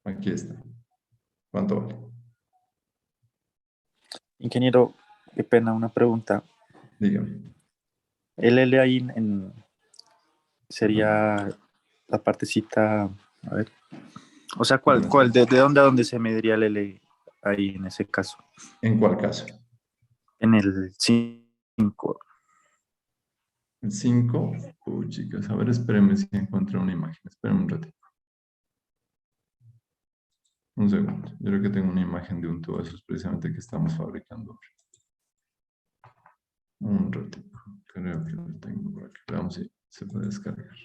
Aquí está. ¿Cuánto vale? Ingeniero, qué pena, una pregunta. Dígame. El L ahí Perdón. sería la partecita, a ver. O sea, ¿cuál? ¿De dónde a dónde se mediría el L ahí en ese caso? ¿En cuál caso? En el 5. El 5. Uy, chicas, a ver, espérenme si encuentro una imagen. Espérenme un ratito. Un segundo. Yo creo que tengo una imagen de un tubo de esos precisamente que estamos fabricando. Un ratito. Creo que lo tengo por aquí. Veamos si se puede descargar.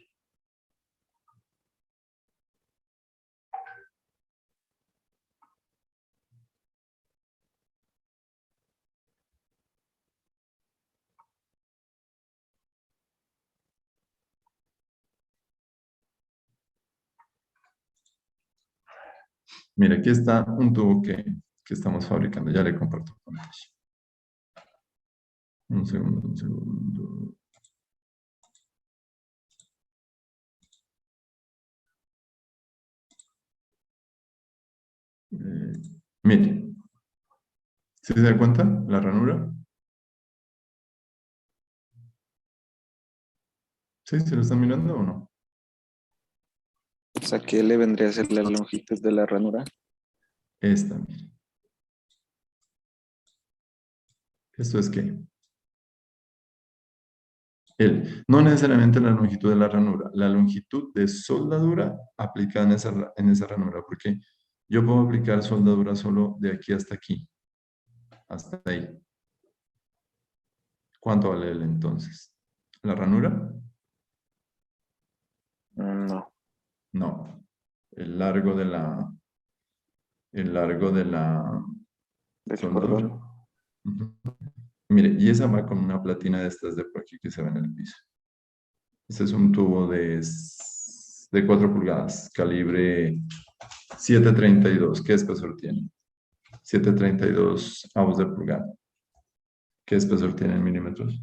Mira, aquí está un tubo que estamos fabricando. Ya le comparto pantalla. Un segundo, un segundo. Mire, ¿sí se da cuenta la ranura? ¿Sí? ¿Se lo están mirando o no? O sea, ¿qué le vendría a ser la longitud de la ranura? Esta, mire. ¿Esto es qué? No necesariamente la longitud de la ranura, la longitud de soldadura aplicada en esa ranura, porque yo puedo aplicar soldadura solo de aquí hasta aquí, hasta ahí. ¿Cuánto vale L entonces? ¿La ranura? No. No. El largo de la Del soldadura. cordón. Ujú. Mire, y esa va con una platina de estas de por aquí que se ve en el piso. Este es un tubo de 4 pulgadas, calibre 732. ¿Qué espesor tiene? 732 avos de pulgada. ¿Qué espesor tiene en milímetros?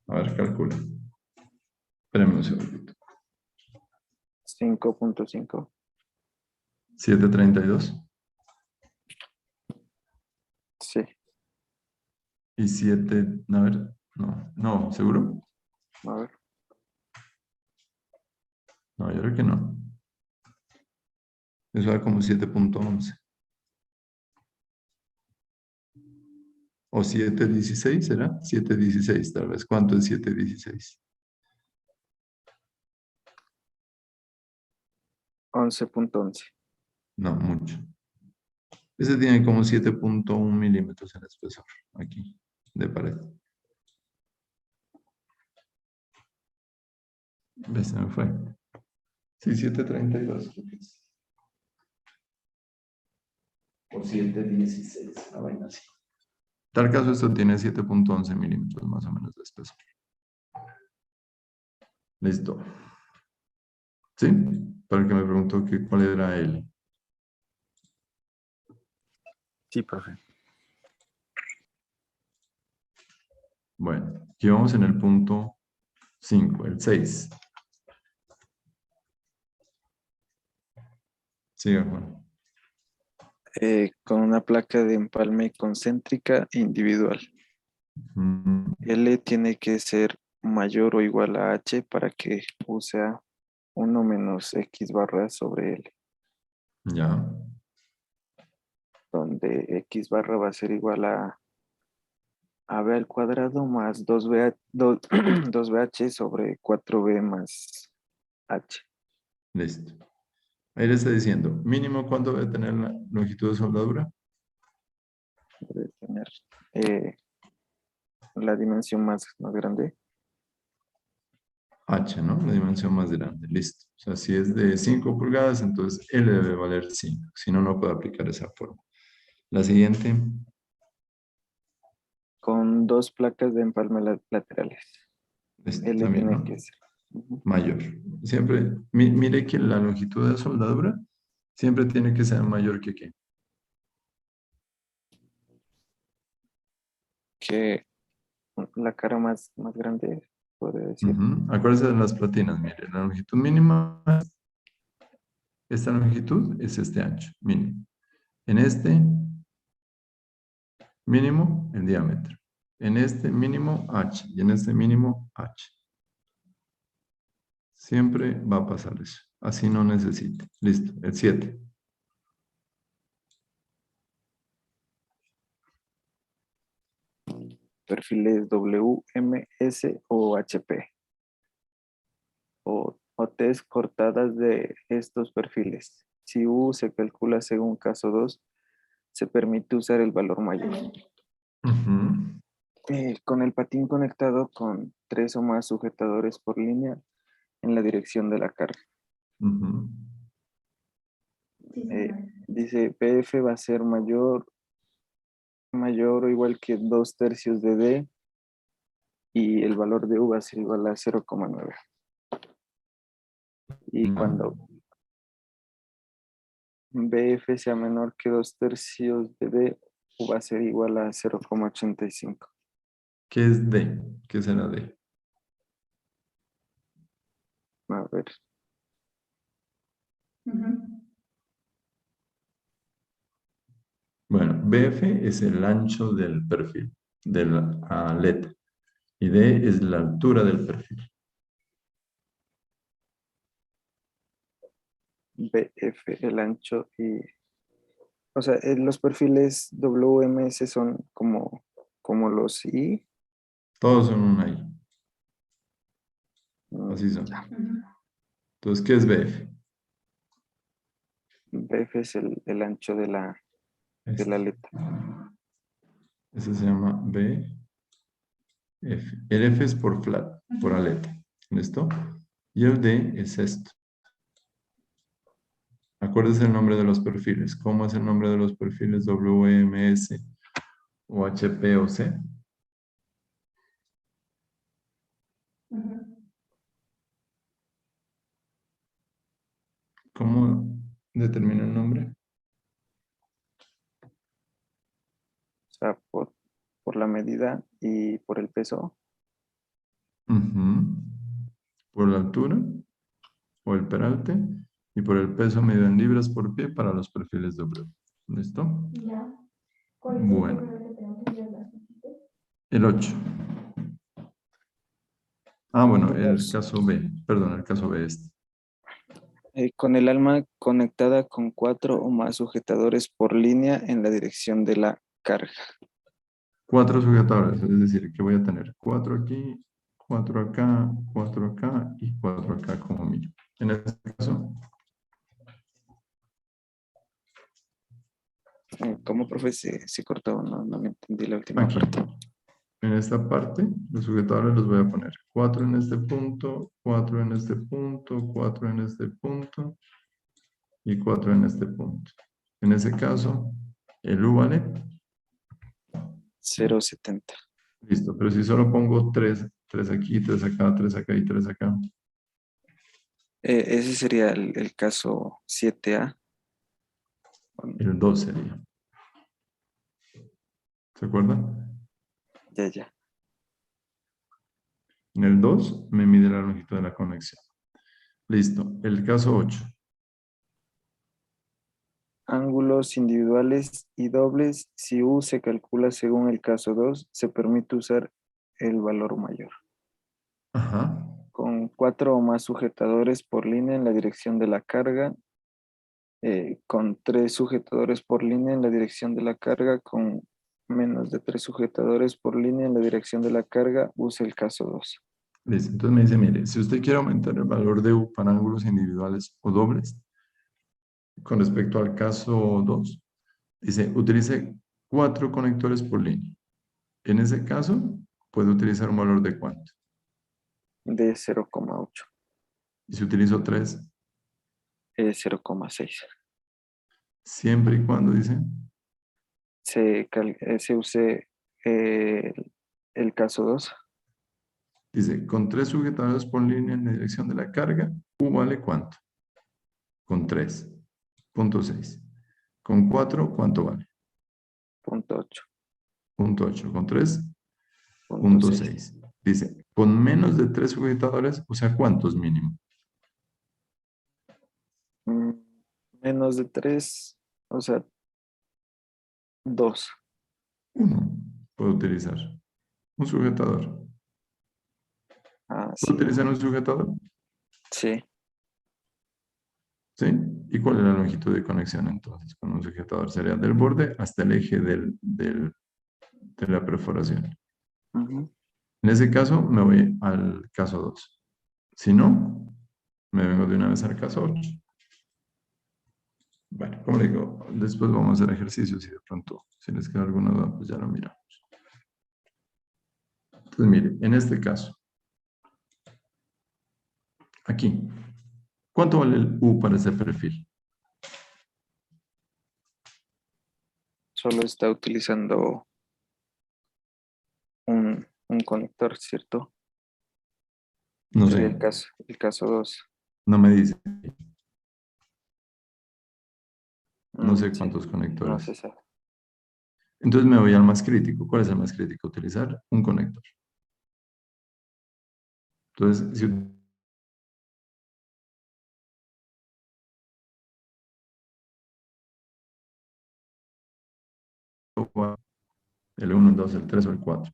A ver, calcula. Espérenme un segundito. 5.5. 732 Sí. y 7, a ver, no, ¿seguro? A ver. No, yo creo que no. Eso da como 7.11. ¿O 7.16 será? 7.16 tal vez. ¿Cuánto es 7.16? 11.11. No, mucho. Ese tiene como 7.1 milímetros en espesor, aquí, de pared. ¿Ves? Se me fue. Sí, 7.32 creo que es. O 7.16, una vaina así. En tal caso, esto tiene 7.11 milímetros más o menos de espesor. Listo. ¿Sí? Para el que me preguntó que cuál era el... Sí, profe. Bueno, aquí vamos en el punto 5, el 6. Siga, Juan. Con una placa de empalme concéntrica individual. L tiene que ser mayor o igual a H para que U sea 1 menos X barra sobre L. Ya. Donde X barra va a ser igual a B al cuadrado más 2BH sobre 4B más H. Listo. Ahí le está diciendo, mínimo, ¿cuánto debe tener la longitud de soldadura? Debe tener la dimensión más grande. H, ¿no? La dimensión más grande. Listo. O sea, si es de 5 pulgadas, entonces L debe valer 5. Si no, no puedo aplicar esa forma. La siguiente. Con 2 placas de empalme laterales. Listo, L también, tiene ¿no? que ser Mayor. Siempre, mire que la longitud de soldadura siempre tiene que ser mayor que ¿qué? que la cara más grande, puede decir. Acuérdense de las platinas, mire, la longitud mínima, esta longitud es este ancho, mínimo. En este Mínimo el diámetro. En este mínimo H y en este mínimo H. Siempre va a pasar eso. Así no necesite. Listo, el 7. Perfiles W, M, S o HP. O test cortadas de estos perfiles. Si U se calcula según caso 2, se permite usar el valor mayor. Ujú. Con el patín conectado con 3 o más sujetadores por línea en la dirección de la carga. Ujú. Dice PF va a ser mayor o igual que 2/3 de D y el valor de U va a ser igual a 0,9. Y cuando BF sea menor que 2/3 de D, U va a ser igual a 0,85. ¿Qué es D? ¿Qué será D? A ver, Bueno, BF es el ancho del perfil, de la aleta. Y D es la altura del perfil. BF, el ancho y... O sea, los perfiles WMS son como los I. Todos son una I. Así son. Entonces, ¿qué es BF? BF es el ancho de la Este. aleta. Ese se llama BF. El F es por flat, por aleta. ¿Listo? Y el D es esto. Acuérdese el nombre de los perfiles. ¿Cómo es el nombre de los perfiles WMS o HP o C? ¿Cómo determina el nombre? O sea, por la medida y por el peso. Ujú. Por la altura o el peralte y por el peso medido en libras por pie para los perfiles W. ¿Listo? Bueno. El 8. Ah, bueno, el caso B. Perdón, el caso B este. Con el alma conectada con 4 o más sujetadores por línea en la dirección de la carga. 4 sujetadores, es decir, que voy a tener 4 aquí, 4 acá, 4 acá y 4 acá como mínimo. En este caso, ¿Cómo, profe? Se cortó, no me entendí la última aquí, parte. en esta parte, los sujetadores los voy a poner 4 en este punto, 4 en este punto, 4 en este punto y 4 en este punto. En ese caso, el U vale 0,70. listo, pero si solo pongo 3, 3 aquí, 3 acá, 3 acá y 3 acá. Ese sería el caso 7A. El 2 sería. ¿Se acuerdan? Ya. En el 2 me mide la longitud de la conexión. Listo. El caso 8. Ángulos individuales y dobles. Si U se calcula según el caso 2, se permite usar el valor mayor. Ajá. Con 4 o más sujetadores por línea en la dirección de la carga. Con 3 sujetadores por línea en la dirección de la carga. Con menos de 3 sujetadores por línea en la dirección de la carga, use el caso 2. Listo. Entonces me dice, mire, si usted quiere aumentar el valor de U para ángulos individuales o dobles, con respecto al caso 2, dice, utilice 4 conectores por línea. En ese caso, puede utilizar un valor de ¿cuánto? De 0,8. Y si utilizo 3, 0,6. siempre y cuando, dice, Se use el caso 2. dice, con 3 sujetadores por línea en la dirección de la carga, U vale ¿cuánto? Con 3.6. Con 4, ¿cuánto vale? 0,8. 0.8. Con 3, 0,6. 0.6. Dice, con menos de 3 sujetadores, o sea, ¿cuántos mínimo? Menos de 3, o sea, 2. 1. puedo utilizar? Un sujetador. Ah, sí. ¿Puedo utilizar un sujetador? Sí. ¿Sí? ¿Y cuál es la longitud de conexión entonces con un sujetador? Sería del borde hasta el eje de la perforación. Ujú. En ese caso me voy al caso 2. Si no, me vengo de una vez al caso 8. Bueno, como le digo, después vamos a hacer ejercicios y de pronto, si les queda alguna duda, pues ya lo miramos. Entonces, mire, en este caso, aquí, ¿cuánto vale el U para ese perfil? Solo está utilizando un conector, ¿cierto? No Sería sé, el caso 2. no me dice. No sé Sí, cuántos no conectores. se sabe. Entonces me voy al más crítico. ¿Cuál es el más crítico? Utilizar un conector. Entonces, si el 1, el 2, el 3 o el 4.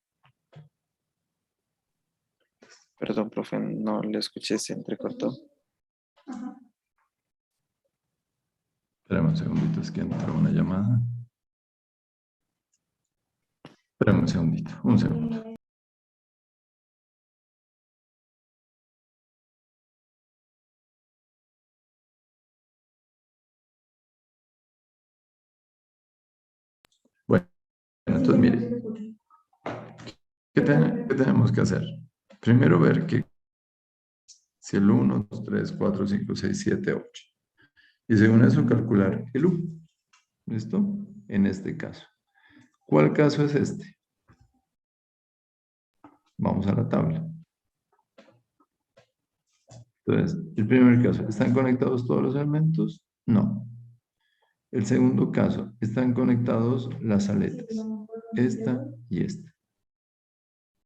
Perdón, profe, no le escuché, se entrecortó. Espérame un segundito, es que entró una llamada. Espérame un segundito, un segundo. Bueno, entonces mire, ¿qué tenemos que hacer? Primero ver que si el 1, 2, 3, 4, 5, 6, 7, 8. Y según eso calcular el U. ¿Listo? En este caso. ¿Cuál caso es este? Vamos a la tabla. Entonces, el primer caso, ¿están conectados todos los elementos? No. El segundo caso, están conectados las aletas, esta y esta.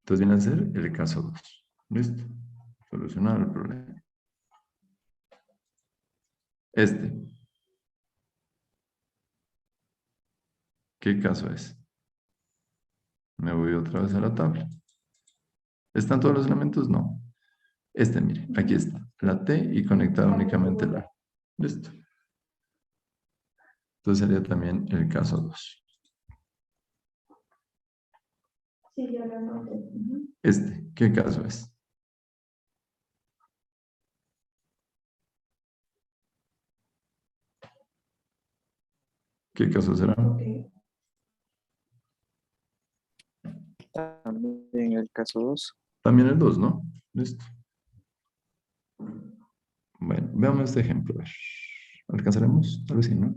Entonces viene a ser el caso 2. ¿Listo? Solucionar el problema. Este. ¿Qué caso es? Me voy otra vez a la tabla. ¿Están todos los elementos? No. Este, mire, aquí está. La T y conectada únicamente la A. Listo. Entonces sería también el caso 2. Este, ¿qué caso es? ¿Qué caso será? También el caso 2. También el 2, ¿no? Listo. Bueno, veamos este ejemplo. A ver. ¿Alcanzaremos? Tal vez sí, ¿no?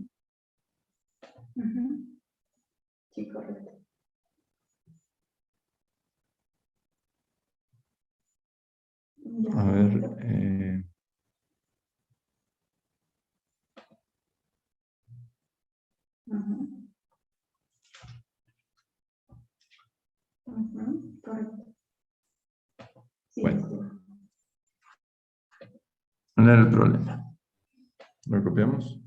Sí, correcto. A ver. Correcto. Sí, Bueno. No era el problema. ¿Lo copiamos?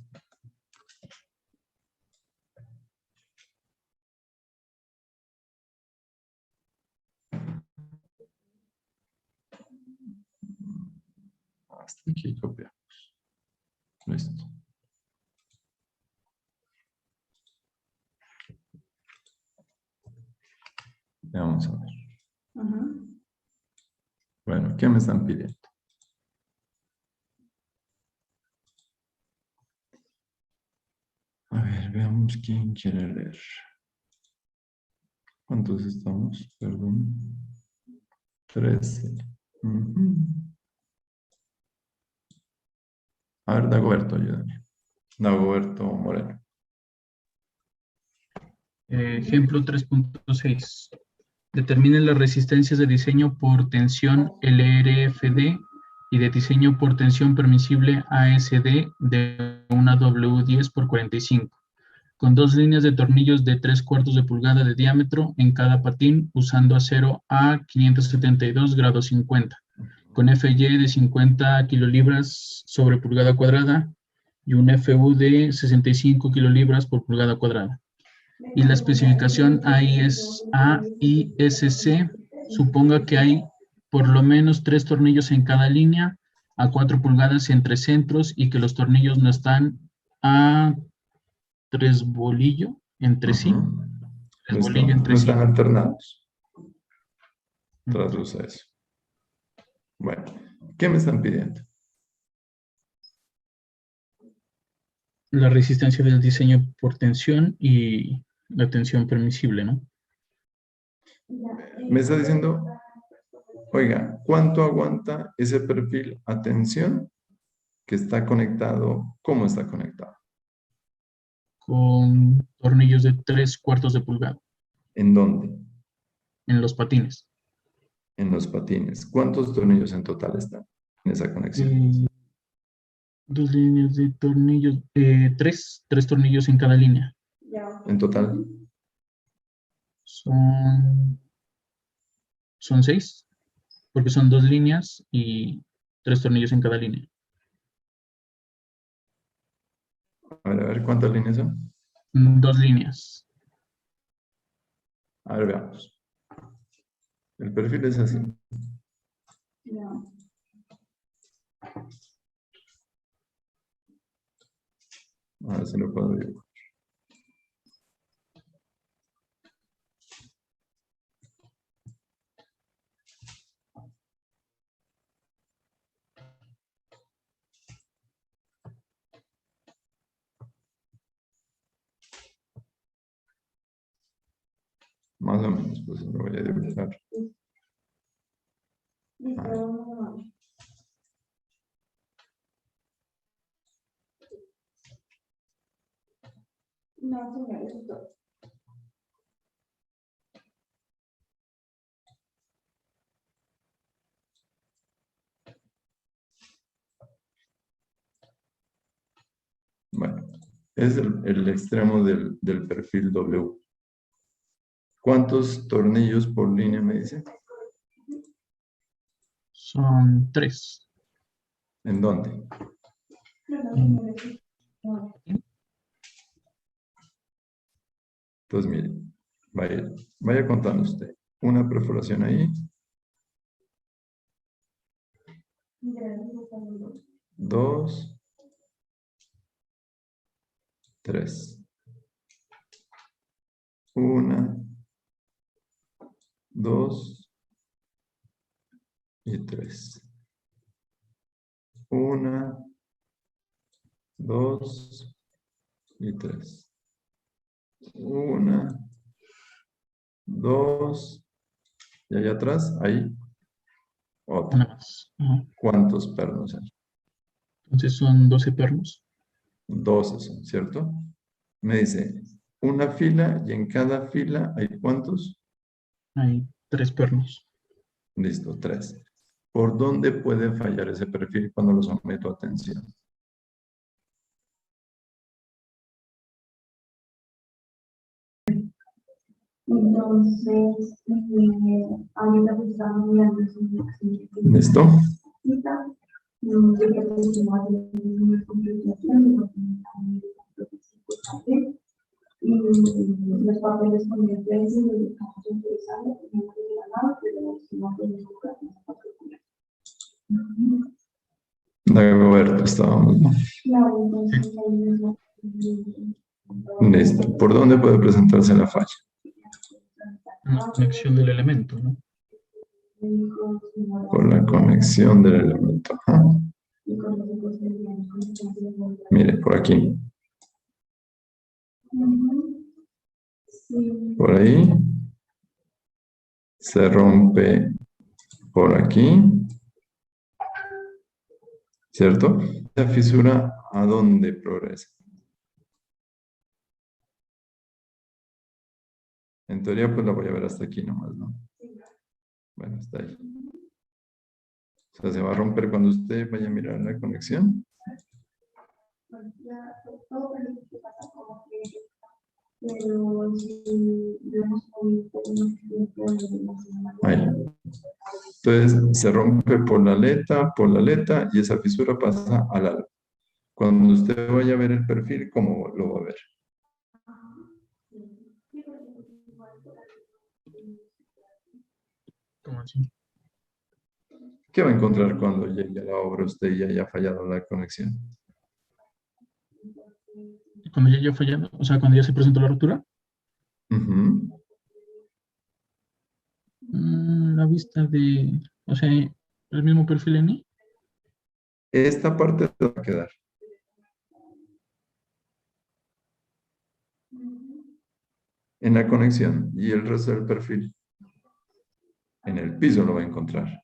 Hasta aquí copiamos. Listo. Vamos a ver. Bueno, ¿qué me están pidiendo? A ver, veamos quién quiere leer. ¿Cuántos estamos? Perdón. 13. A ver, Dagoberto, ayúdame. Dagoberto Moreno. Ejemplo 3.6. Determinen las resistencias de diseño por tensión LRFD y de diseño por tensión permisible ASD de una W10 por 45, con dos líneas de tornillos de 3/4 de pulgada de diámetro en cada patín, usando acero A572 grado 50, con FY de 50 kilolibras sobre pulgada cuadrada y un FU de 65 kilolibras por pulgada cuadrada. y la especificación AISC suponga que hay por lo menos 3 tornillos en cada línea a 4 pulgadas entre centros y que los tornillos no están a 3 bolillo entre sí. Ujú. 3 No bolillo entre no sí. están alternados. Traduce eso. Bueno, ¿qué me están pidiendo? La resistencia del diseño por tensión y la tensión permisible, ¿no? Me está diciendo, oiga, ¿cuánto aguanta ese perfil a tensión que está conectado? ¿Cómo está conectado? Con tornillos de 3/4 de pulgada ¿En dónde? en los patines. En los patines. ¿Cuántos tornillos en total están en esa conexión? 2 líneas de tornillos, 3 tornillos en cada línea. En total. Son 6, porque son 2 líneas y 3 tornillos en cada línea. A ver, ¿cuántas líneas son? 2 líneas. A ver, veamos. El perfil es así. A ver si lo puedo dibujar. Más o menos, pues lo voy a dibujar. No, señor, eso es todo. Bueno, es el extremo del perfil W. ¿Cuántos tornillos por línea me dice? Son 3. ¿En dónde? Entonces, mire, vaya contando usted. Una perforación ahí. 2, 3. 1, 2 y 3. 1, 2 y 3. 1, 2 y allá atrás hay otra. Una más. Ajá. ¿Cuántos pernos hay? Entonces son 12 pernos. 12 son, ¿cierto? Me dice, una fila y en cada fila hay ¿cuántos? Hay 3 pernos. Listo, 3. ¿Por dónde puede fallar ese perfil cuando lo someto a tensión? Entonces, ahorita pues estamos mirando ¿Listo? y los papeles con el precio y los estamos utilizando, tenemos que ganar, pero si no tenemos Dagoberto estábamos, ¿no? Claro, entonces ahí mismo. Listo. ¿Por dónde puede presentarse la falla? En la conexión del elemento, ¿no? Por la conexión del elemento. Ajá. Mire, por aquí. Por ahí. Se rompe por aquí. ¿Cierto? La fisura, ¿a dónde progresa? En teoría, pues la voy a ver hasta aquí nomás, ¿no? Bueno, está ahí. O sea, se va a romper cuando usted vaya a mirar la conexión. Ahí. Entonces, se rompe por la aleta, y esa fisura pasa al ala. Cuando usted vaya a ver el perfil, ¿cómo lo va a ver? ¿Cómo así? ¿Qué va a encontrar cuando llegue a la obra usted y haya fallado la conexión? Cuando ya haya fallado, o sea, cuando ya se presentó la ruptura, Ujú. la vista de, o sea, el mismo perfil en I. Esta parte te va a quedar. En la conexión y el resto del perfil. En el piso lo va a encontrar.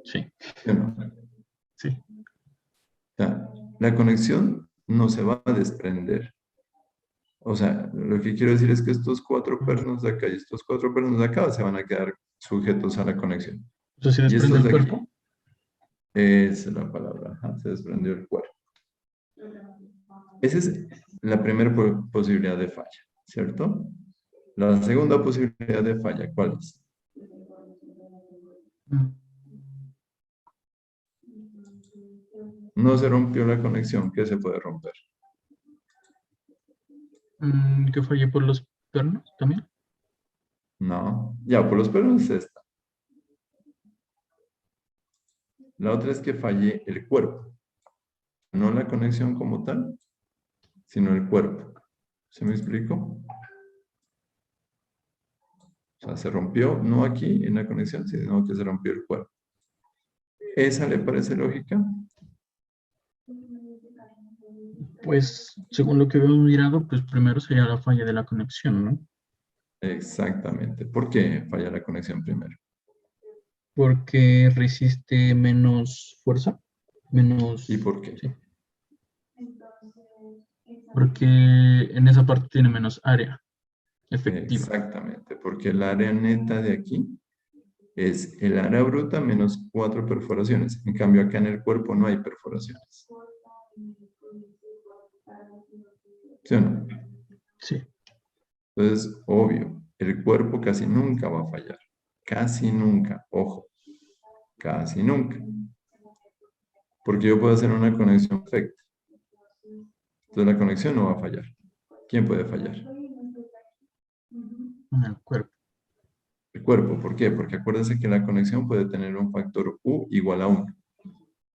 Sí, ¿Sí o no? sí. O sea, la conexión no se va a desprender. O sea, lo que quiero decir es que estos 4 pernos de acá y estos 4 pernos de acá se van a quedar sujetos a la conexión. O sea, se Y desprende estos el de aquí, cuerpo. esa es la palabra, ajá, se desprendió el cuerpo. Esa es la primera posibilidad de falla, ¿cierto? La segunda posibilidad de falla, ¿cuál es? No se rompió la conexión, ¿qué se puede romper? Que fallé por los pernos también. No, ya, por los pernos es esta. La otra es que falle el cuerpo. No la conexión como tal, sino el cuerpo. ¿Se me explico? O sea, se rompió, no aquí en la conexión, sino que se rompió el cuerpo. ¿Esa le parece lógica? Pues, según lo que veo mirado, pues primero sería la falla de la conexión, ¿no? Exactamente. ¿Por qué falla la conexión primero? Porque resiste menos fuerza, menos... ¿Y por qué? Sí, porque en esa parte tiene menos área efectiva. Exactamente, porque el área neta de aquí es el área bruta menos 4 perforaciones. En cambio, acá en el cuerpo no hay perforaciones. ¿Sí o no? Sí. Entonces, obvio, el cuerpo casi nunca va a fallar. Casi nunca, ojo, casi nunca. Porque yo puedo hacer una conexión perfecta. Entonces la conexión no va a fallar. ¿Quién puede fallar? El cuerpo. El cuerpo. ¿Por qué? Porque acuérdense que la conexión puede tener un factor U igual a 1.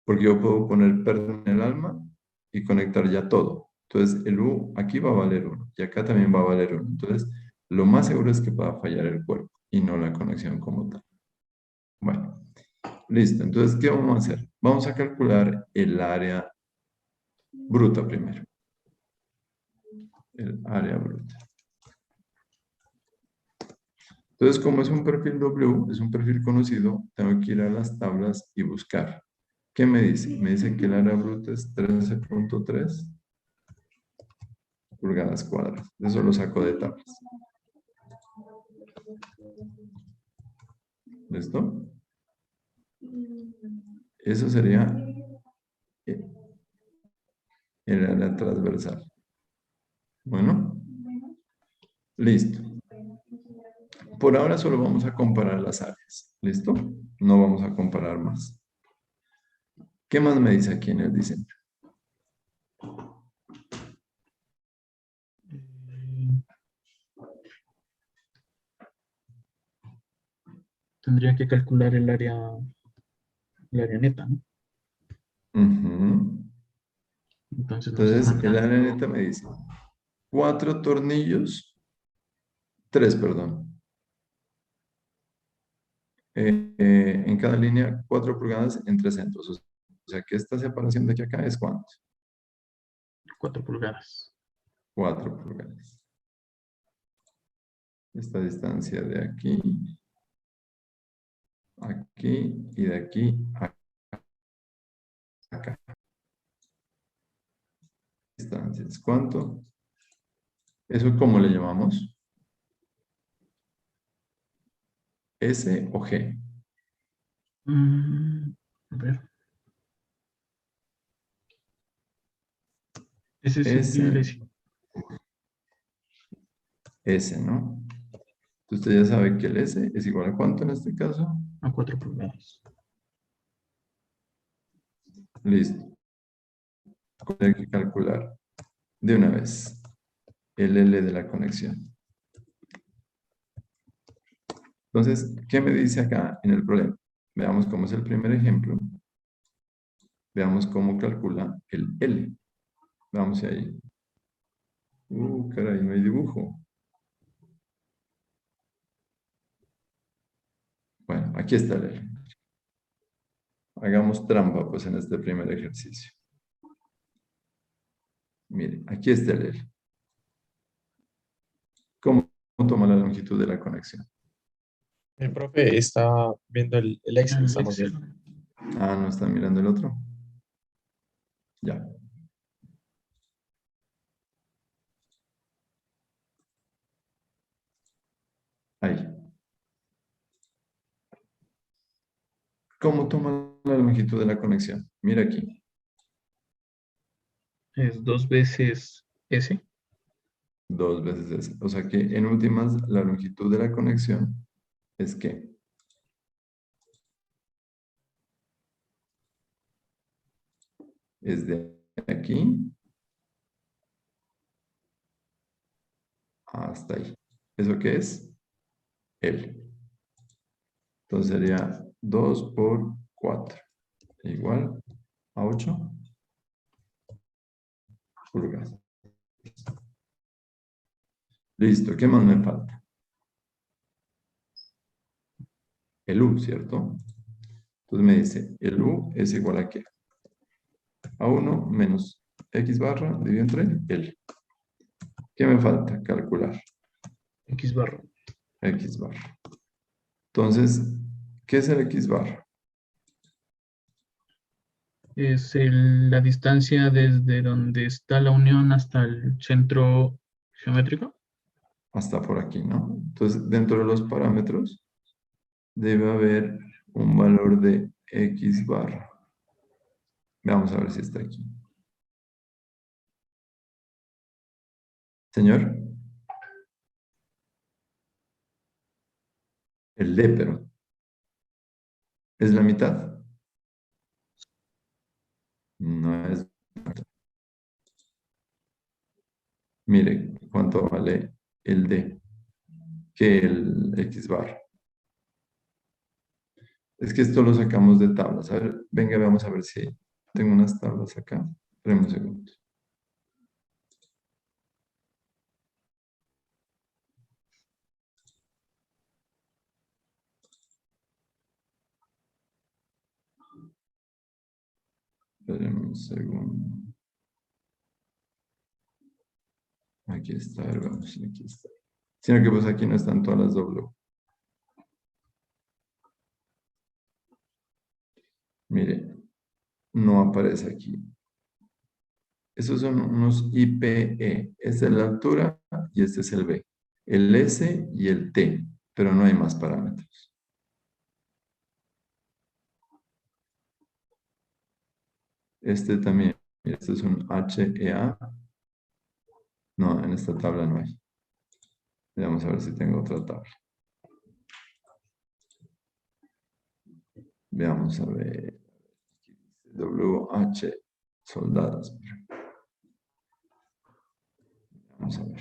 Porque yo puedo poner perno en el alma y conectar ya todo. Entonces el U aquí va a valer 1 y acá también va a valer 1. Entonces lo más seguro es que pueda fallar el cuerpo y no la conexión como tal. Bueno, listo. Entonces, ¿qué vamos a hacer? Vamos a calcular el área bruta primero. El área bruta. Entonces, como es un perfil W, es un perfil conocido, tengo que ir a las tablas y buscar. ¿Qué me dice? Me dice que el área bruta es 13.3 pulgadas cuadradas. Eso lo saco de tablas. ¿Listo? Eso sería el área transversal. Bueno, listo. Por ahora solo vamos a comparar las áreas. ¿Listo? No vamos a comparar más. ¿Qué más me dice aquí en el diseño? Tendría que calcular el área neta, ¿no? Uh-huh. Entonces, no sé. Entonces, el área neta me dice 4 tornillos, 3, perdón. En cada línea, 4 pulgadas en 3 centros. O sea que esta separación de aquí a acá es ¿cuánto? 4 pulgadas. 4 pulgadas. Esta distancia de aquí, aquí y de aquí a acá. Distancias, ¿cuánto? ¿Eso cómo le llamamos? ¿S o G? A ver. Ese sería el S. S, ¿no? Usted ya sabe que el S es igual a ¿cuánto en este caso? A 4 pulgadas. Listo. Hay que calcular de una vez el L de la conexión. Entonces, ¿qué me dice acá en el problema? Veamos cómo es el primer ejemplo. Veamos cómo calcula el L. Vamos ahí. Caray, no hay dibujo. Bueno, aquí está el L. Hagamos trampa, pues, en este primer ejercicio. Mire, aquí está el L. ¿Cómo toma la longitud de la conexión? El profe está viendo el Excel, El estamos Excel. viendo. Ah, ¿no está mirando el otro? Ya. Ahí. ¿Cómo toma la longitud de la conexión? Mira aquí. Es 2 veces S. 2 veces ese. O sea que en últimas la longitud de la conexión es ¿qué? Es de aquí hasta ahí. ¿Eso qué es? L. Entonces sería 2 por 4 igual a 8 pulgadas. Listo, ¿qué más me falta? El U, ¿cierto? Entonces me dice, el U es igual a ¿qué? A 1 menos X barra dividido entre L. ¿Qué me falta? Calcular. X barra. X barra. Entonces, ¿qué es el X barra? Es la distancia desde donde está la unión hasta el centro geométrico. Hasta por aquí, ¿no? Entonces, dentro de los parámetros, debe haber un valor de X barra. Vamos a ver si está aquí. Señor. El D, pero. ¿Es la mitad? No es. Mire, ¿cuánto vale el D? Que el X barra. Es que esto lo sacamos de tablas. A ver, venga, vamos a ver si tengo unas tablas acá. Espérame un segundo. Espérame un segundo. Aquí está, a ver, vamos, aquí está. Sino que pues aquí no están todas las W. Mire, no aparece aquí. Esos son unos IPE. Esta es la altura y este es el B. El S y el T, pero no hay más parámetros. Este también, este es un HEA. No, en esta tabla no hay. Vamos a ver si tengo otra tabla. Veamos a ver. WH soldados. Vamos a ver.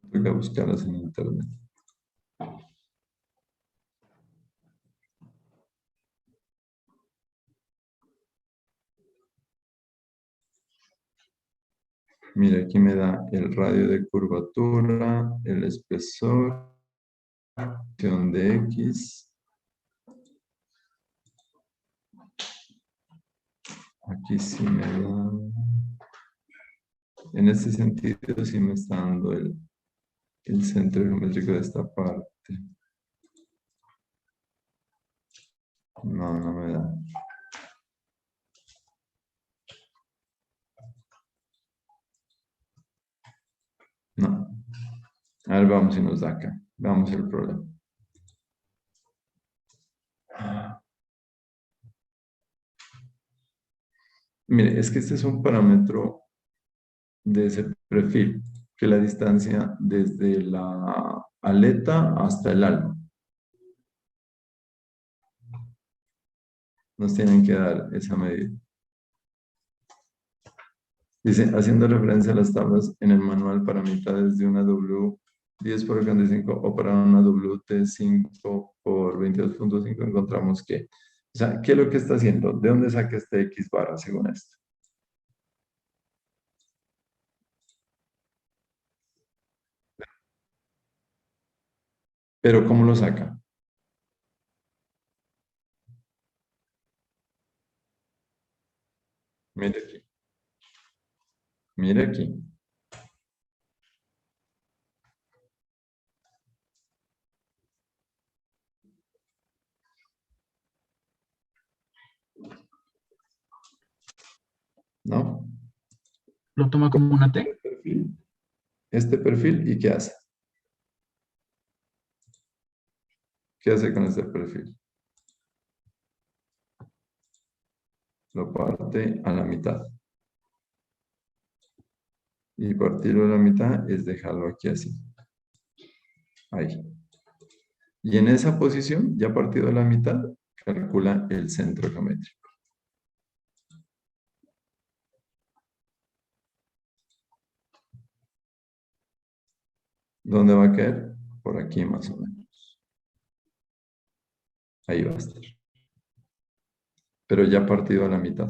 Voy a buscarlas en internet. Mira, aquí me da el radio de curvatura, el espesor, función de X. Aquí sí me da. En este sentido sí me está dando el centro geométrico de esta parte. No, no me da. No. A ver, vamos si nos da acá. Veamos el problema. Mire, es que este es un parámetro de ese perfil, que la distancia desde la aleta hasta el alma. Nos tienen que dar esa medida. Dice, haciendo referencia a las tablas en el manual para mitades de una W10 por 45 o para una WT5 por 22.5, encontramos que, o sea, ¿qué es lo que está haciendo? ¿De dónde saca este X barra según esto? Pero ¿cómo lo saca? Mire aquí. Mire aquí. ¿No? Lo toma como una T. Este perfil, ¿y qué hace? ¿Qué hace con este perfil? Lo parte a la mitad. Y partirlo a la mitad es dejarlo aquí así. Ahí. Y en esa posición, ya partido a la mitad, calcula el centro geométrico. ¿Dónde va a caer? Por aquí más o menos. Ahí va a estar. Pero ya partido a la mitad.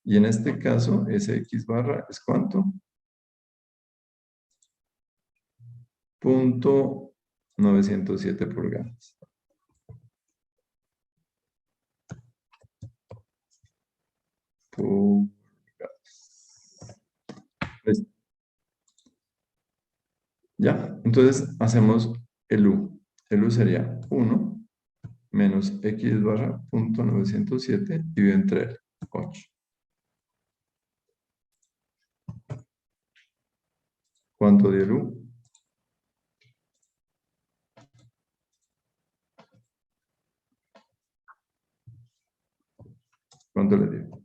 Y en este caso, ese X barra es ¿cuánto? Punto 907 pulgadas. Listo. Ya, entonces hacemos el U. El U sería 1 menos X barra punto 907 dividido entre 8. ¿Cuánto dio el U? ¿Cuánto le dio?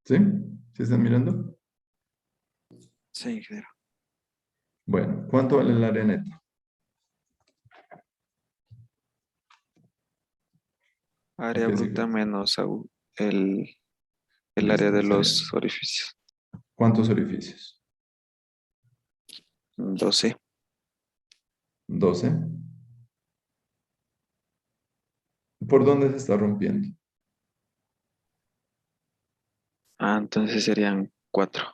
¿Sí? ¿Sí están mirando? Sí, ingeniero. Bueno, ¿cuánto vale el área neta? Área Ok, sí, bruta menos el área listo, de sería. los orificios. ¿Cuántos orificios? 12. 12. ¿Por dónde se está rompiendo? Ah, entonces serían 4.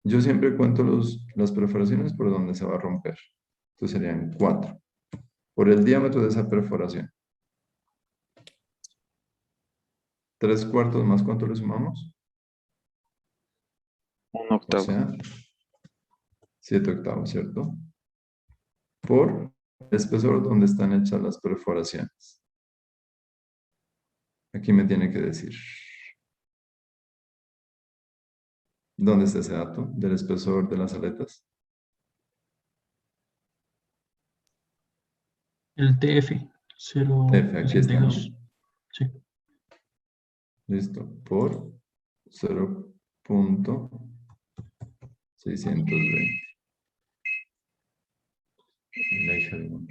Yo siempre cuento las perforaciones por donde se va a romper. Entonces serían 4. Por el diámetro de esa perforación. 3/4 más ¿cuánto le sumamos? 1 O octavo. sea, 7/8, ¿cierto? Por el espesor donde están hechas las perforaciones. Aquí me tiene que decir. ¿Dónde está ese dato del espesor de las aletas? El TF, F, aquí está, ¿no? 0.62. Sí. Listo. Por 0.620. La hija de un-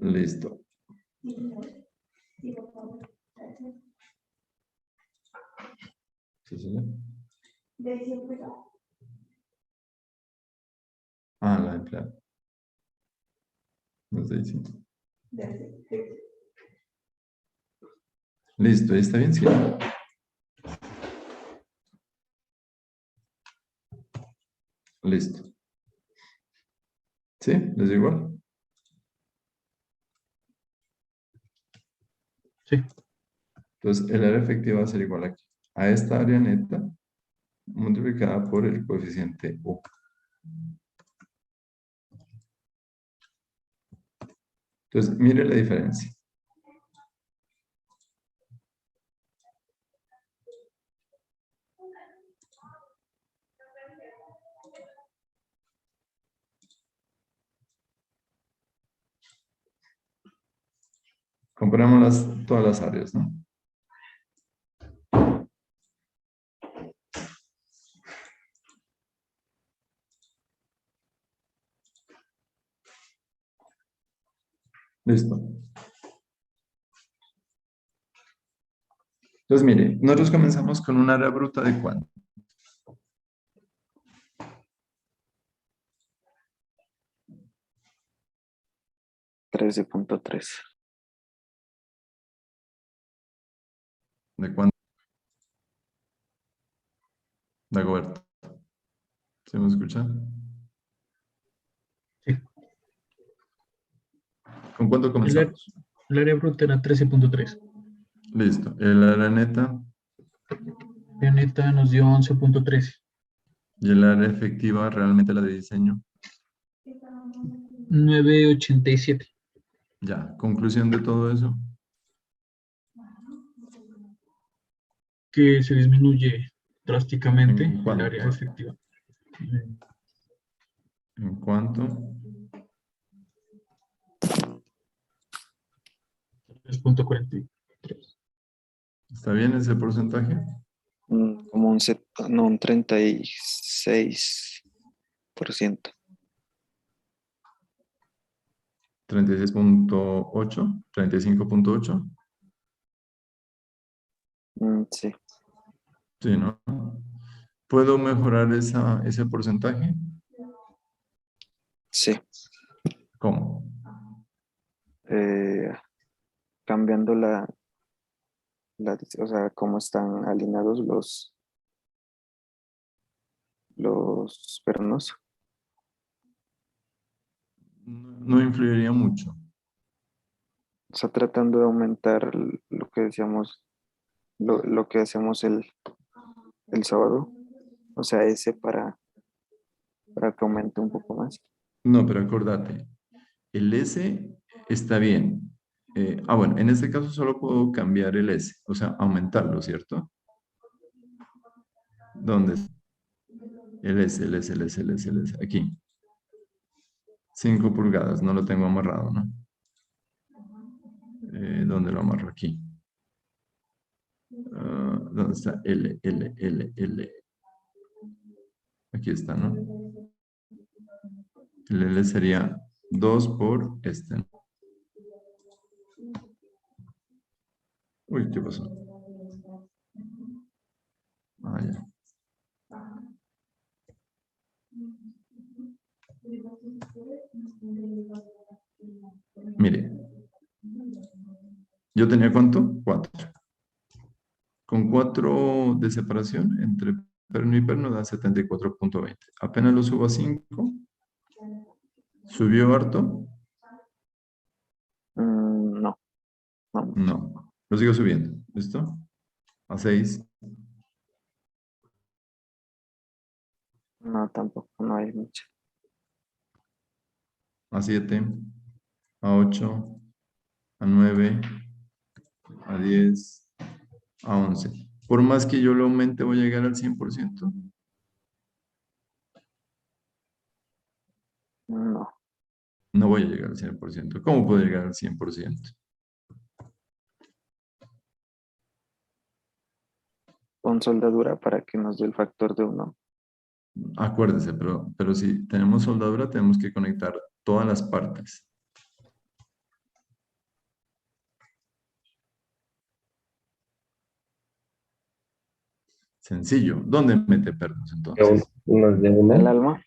Listo. ¿Sí, señor? Ah, la empleada. No estoy diciendo. Listo, ahí está bien, sí. Listo. ¿Sí? ¿Les digo igual? Sí. Entonces, el área efectiva va a ser igual aquí. A esta área neta multiplicada por el coeficiente U. Entonces, mire la diferencia. Comparamos todas las áreas, ¿no? Listo. Entonces, mire, nosotros comenzamos con un área bruta de ¿cuánto? $13.3. ¿De cuánto? Dagoberto. ¿Sí me escuchan? Sí. ¿Con cuánto comenzamos? El área bruta era 13.3. Listo. El área neta La neta nos dio 11.13. y el área efectiva, realmente la de diseño. 9.87. Ya, conclusión de todo eso. Que se disminuye drásticamente ¿En el cuánto? área efectiva. ¿En cuánto? 3.43. ¿Está bien ese porcentaje? Como un 36%. 36.8, 35.8. Sí. Sí, ¿no? ¿Puedo mejorar ese porcentaje? Sí. ¿Cómo? Cambiando o sea, cómo están alineados los pernos. No influiría mucho. O sea, tratando de aumentar lo que decíamos, lo que hacemos el sábado. O sea, ese para que aumente un poco más. No, pero acordate, el S está bien. Bueno, en este caso solo puedo cambiar el S, o sea, aumentarlo, ¿cierto? ¿Dónde está? El S, el S, el S, el S, el S, aquí. 5 pulgadas, no lo tengo amarrado, ¿no? ¿Dónde lo amarro? Aquí. ¿Dónde está? L, L, L, L. Aquí está, ¿no? El L sería 2 por este. Uy, ¿qué pasó? Ah, ya. Mire. ¿Yo tenía cuánto? 4. Con 4 de separación entre perno y perno da 74.20. Apenas lo subo a 5. ¿Subió harto? No. No. Lo sigo subiendo. ¿Listo? A 6. No, tampoco, no hay mucho. A 7. A 8. A 9. A 10. A 11. Por más que yo lo aumente, voy a llegar al 100%. No. No voy a llegar al 100%. ¿Cómo puedo llegar al 100%? Con soldadura para que nos dé el factor de 1. Acuérdese, pero si tenemos soldadura, tenemos que conectar todas las partes. Sencillo. ¿Dónde mete pernos entonces? ¿El alma?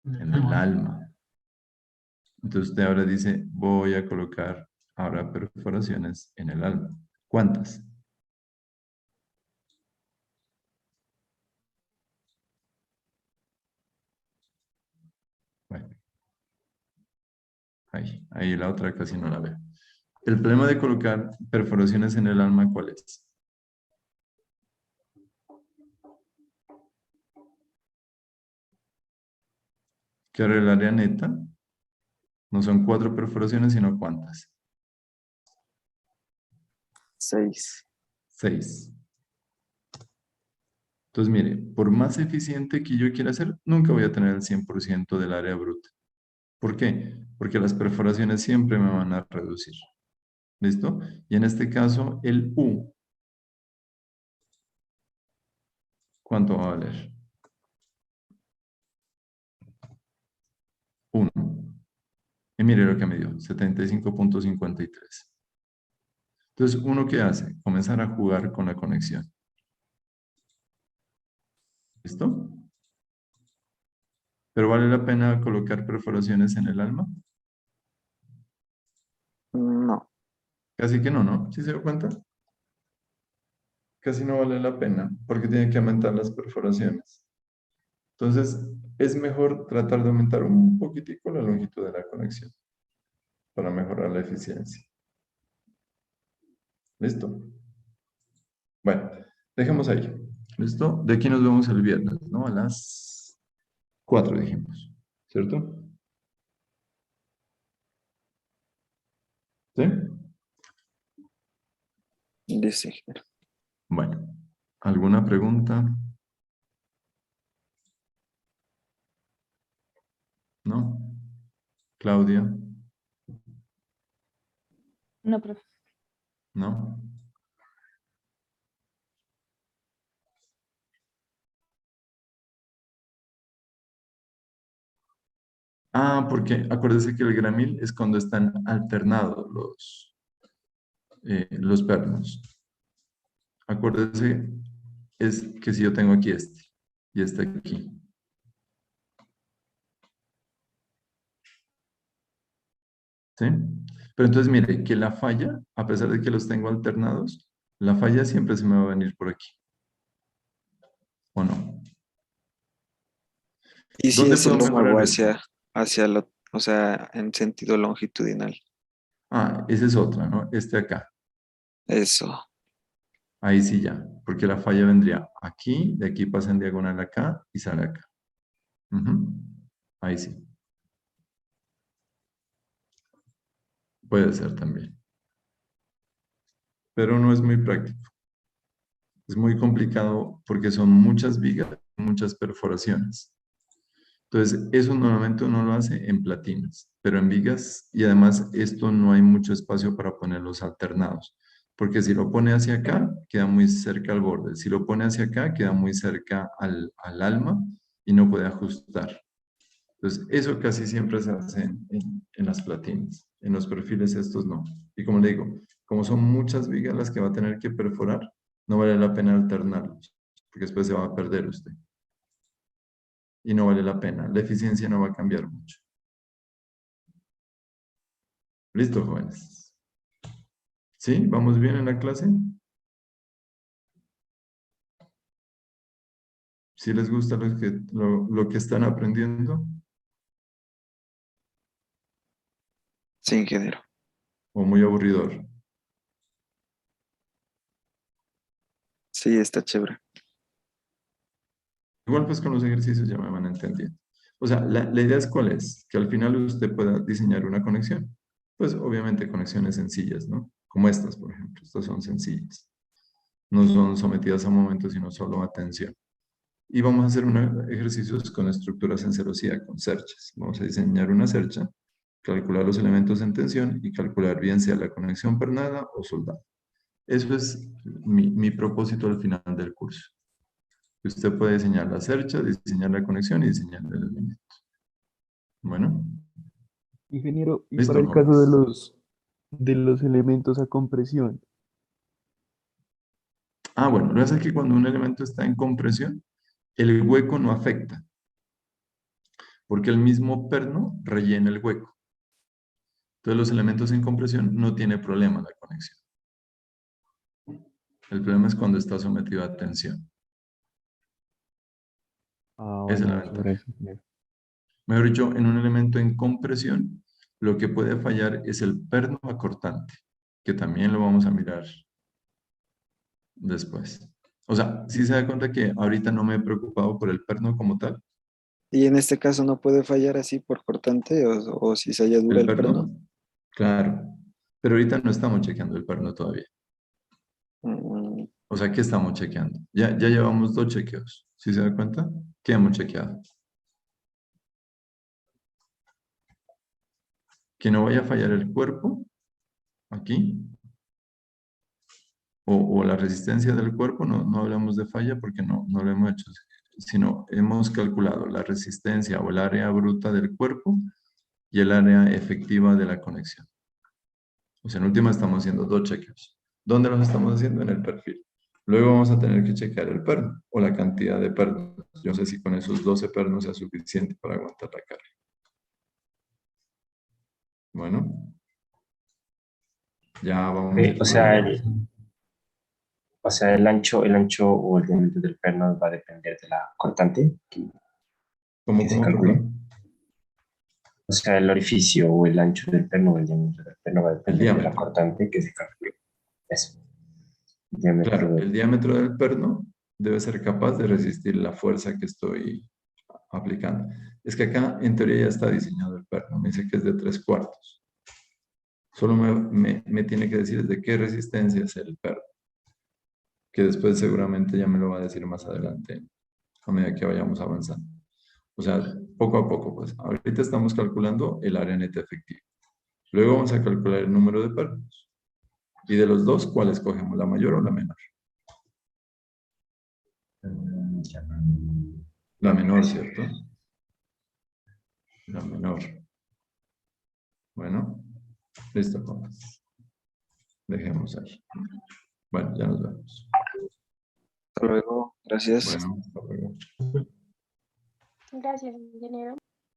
En el alma. Entonces usted ahora dice, voy a colocar ahora perforaciones en el alma. ¿Cuántas? Bueno. Ahí la otra casi no la veo. El problema de colocar perforaciones en el alma, ¿cuál es? Que ahora el área neta no son 4 perforaciones, sino ¿cuántas? 6. 6. Entonces, mire, por más eficiente que yo quiera hacer, nunca voy a tener el 100% del área bruta. ¿Por qué? Porque las perforaciones siempre me van a reducir. ¿Listo? Y en este caso, el U, ¿cuánto va a valer? 1. Y mire lo que me dio, 75.53. Entonces, ¿uno qué hace? Comenzar a jugar con la conexión. ¿Listo? ¿Pero vale la pena colocar perforaciones en el alma? No. Casi que no, ¿no? ¿Sí se dio cuenta? Casi no vale la pena porque tiene que aumentar las perforaciones. Entonces, es mejor tratar de aumentar un poquitico la longitud de la conexión para mejorar la eficiencia. ¿Listo? Bueno, dejemos ahí. ¿Listo? De aquí nos vemos el viernes, ¿no? A las 4 dijimos, ¿cierto? ¿Sí? Dice. Bueno, ¿alguna pregunta? ¿No? ¿Claudia? No, profe. ¿No? Ah, porque acuérdese que el gramil es cuando están alternados los pernos. Acuérdese es que si yo tengo aquí este y este aquí. ¿Sí? Pero entonces mire que la falla, a pesar de que los tengo alternados, la falla siempre se me va a venir por aquí. ¿O no? ¿Y si ¿Dónde ese puedo lo muevo mejorar esto? hacia lo, o sea, en sentido longitudinal? Ah, esa es otra, ¿no? Este acá. Eso. Ahí sí ya, porque la falla vendría aquí, de aquí pasa en diagonal acá y sale acá. Ujú. Ahí sí. Puede ser también. Pero no es muy práctico. Es muy complicado porque son muchas vigas, muchas perforaciones. Entonces, eso normalmente uno lo hace en platinas, pero en vigas, y además esto no hay mucho espacio para ponerlos alternados, porque si lo pone hacia acá, queda muy cerca al borde. Si lo pone hacia acá, queda muy cerca al alma y no puede ajustar. Entonces, eso casi siempre se hace en las platinas. En los perfiles estos no. Y como le digo, como son muchas vigas las que va a tener que perforar, no vale la pena alternarlos, porque después se va a perder usted. Y no vale la pena. La eficiencia no va a cambiar mucho. ¿Listo, jóvenes? ¿Sí? ¿Vamos bien en la clase? ¿Sí les gusta lo que están aprendiendo? Sí, ingeniero. ¿O muy aburridor? Sí, está chévere. Igual pues con los ejercicios ya me van entendiendo. O sea, la idea es cuál es, que al final usted pueda diseñar una conexión. Pues obviamente conexiones sencillas, ¿no? Como estas, por ejemplo. Estas son sencillas. No son sometidas a momentos, sino solo a tensión. Y vamos a hacer unos ejercicios con estructuras en celosía, con cerchas. Vamos a diseñar una cercha, calcular los elementos en tensión y calcular bien sea la conexión pernada o soldada. Eso es mi propósito al final del curso. Usted puede diseñar la cercha, diseñar la conexión y diseñar el elemento. Bueno, Ingeniero, y para listo, el caso de jóvenes. los elementos a compresión, Ah, bueno, lo que pasa es que cuando un elemento está en compresión, el hueco no afecta, porque el mismo perno rellena el hueco. Entonces los elementos en compresión no tiene problema la conexión. El problema es cuando está sometido a tensión. Esa es la bueno, sobre ventaja. eso, ingeniero. Mejor dicho, en un elemento en compresión, lo que puede fallar es el perno acortante, que también lo vamos a mirar después. O sea, sí se da cuenta que ahorita no me he preocupado por el perno como tal. Y en este caso no puede fallar así por cortante o si se haya dura El el perno. perno, claro. Pero ahorita no estamos chequeando el perno todavía. Mm, O sea, ¿qué estamos chequeando? Ya llevamos 2 chequeos. ¿Sí se da cuenta? ¿Qué hemos chequeado? Que no vaya a fallar el cuerpo aquí. O la resistencia del cuerpo, no hablamos de falla porque no lo hemos hecho, sino hemos calculado la resistencia o el área bruta del cuerpo y el área efectiva de la conexión. O sea, en última estamos haciendo dos chequeos. ¿Dónde los estamos haciendo? En el perfil. Luego vamos a tener que chequear el perno o la cantidad de pernos. Yo no sé si con esos 12 pernos sea suficiente para aguantar la carga. Bueno. Ya vamos a ir O sea, el ancho o el diámetro del perno va a depender de la cortante. ¿Cómo se calcule. perdón? O sea, el orificio o el ancho del perno o el diámetro del perno va a depender de la cortante que se calcule. Eso. Claro, el diámetro del perno debe ser capaz de resistir la fuerza que estoy aplicando. Es que acá, en teoría, ya está diseñado el perno. Me dice que es de 3/4. Solo me tiene que decir de qué resistencia es el perno. Que después seguramente ya me lo va a decir más adelante, a medida que vayamos avanzando. O sea, poco a poco, pues. Ahorita estamos calculando el área neta efectiva. Luego vamos a calcular el número de pernos. Y de los dos, ¿cuál escogemos? ¿La mayor o la menor? La menor, ¿cierto? La menor. Bueno, listo, pues. Dejemos ahí. Bueno, ya nos vemos. Hasta luego. Gracias. Bueno, hasta luego. Gracias, ingeniero.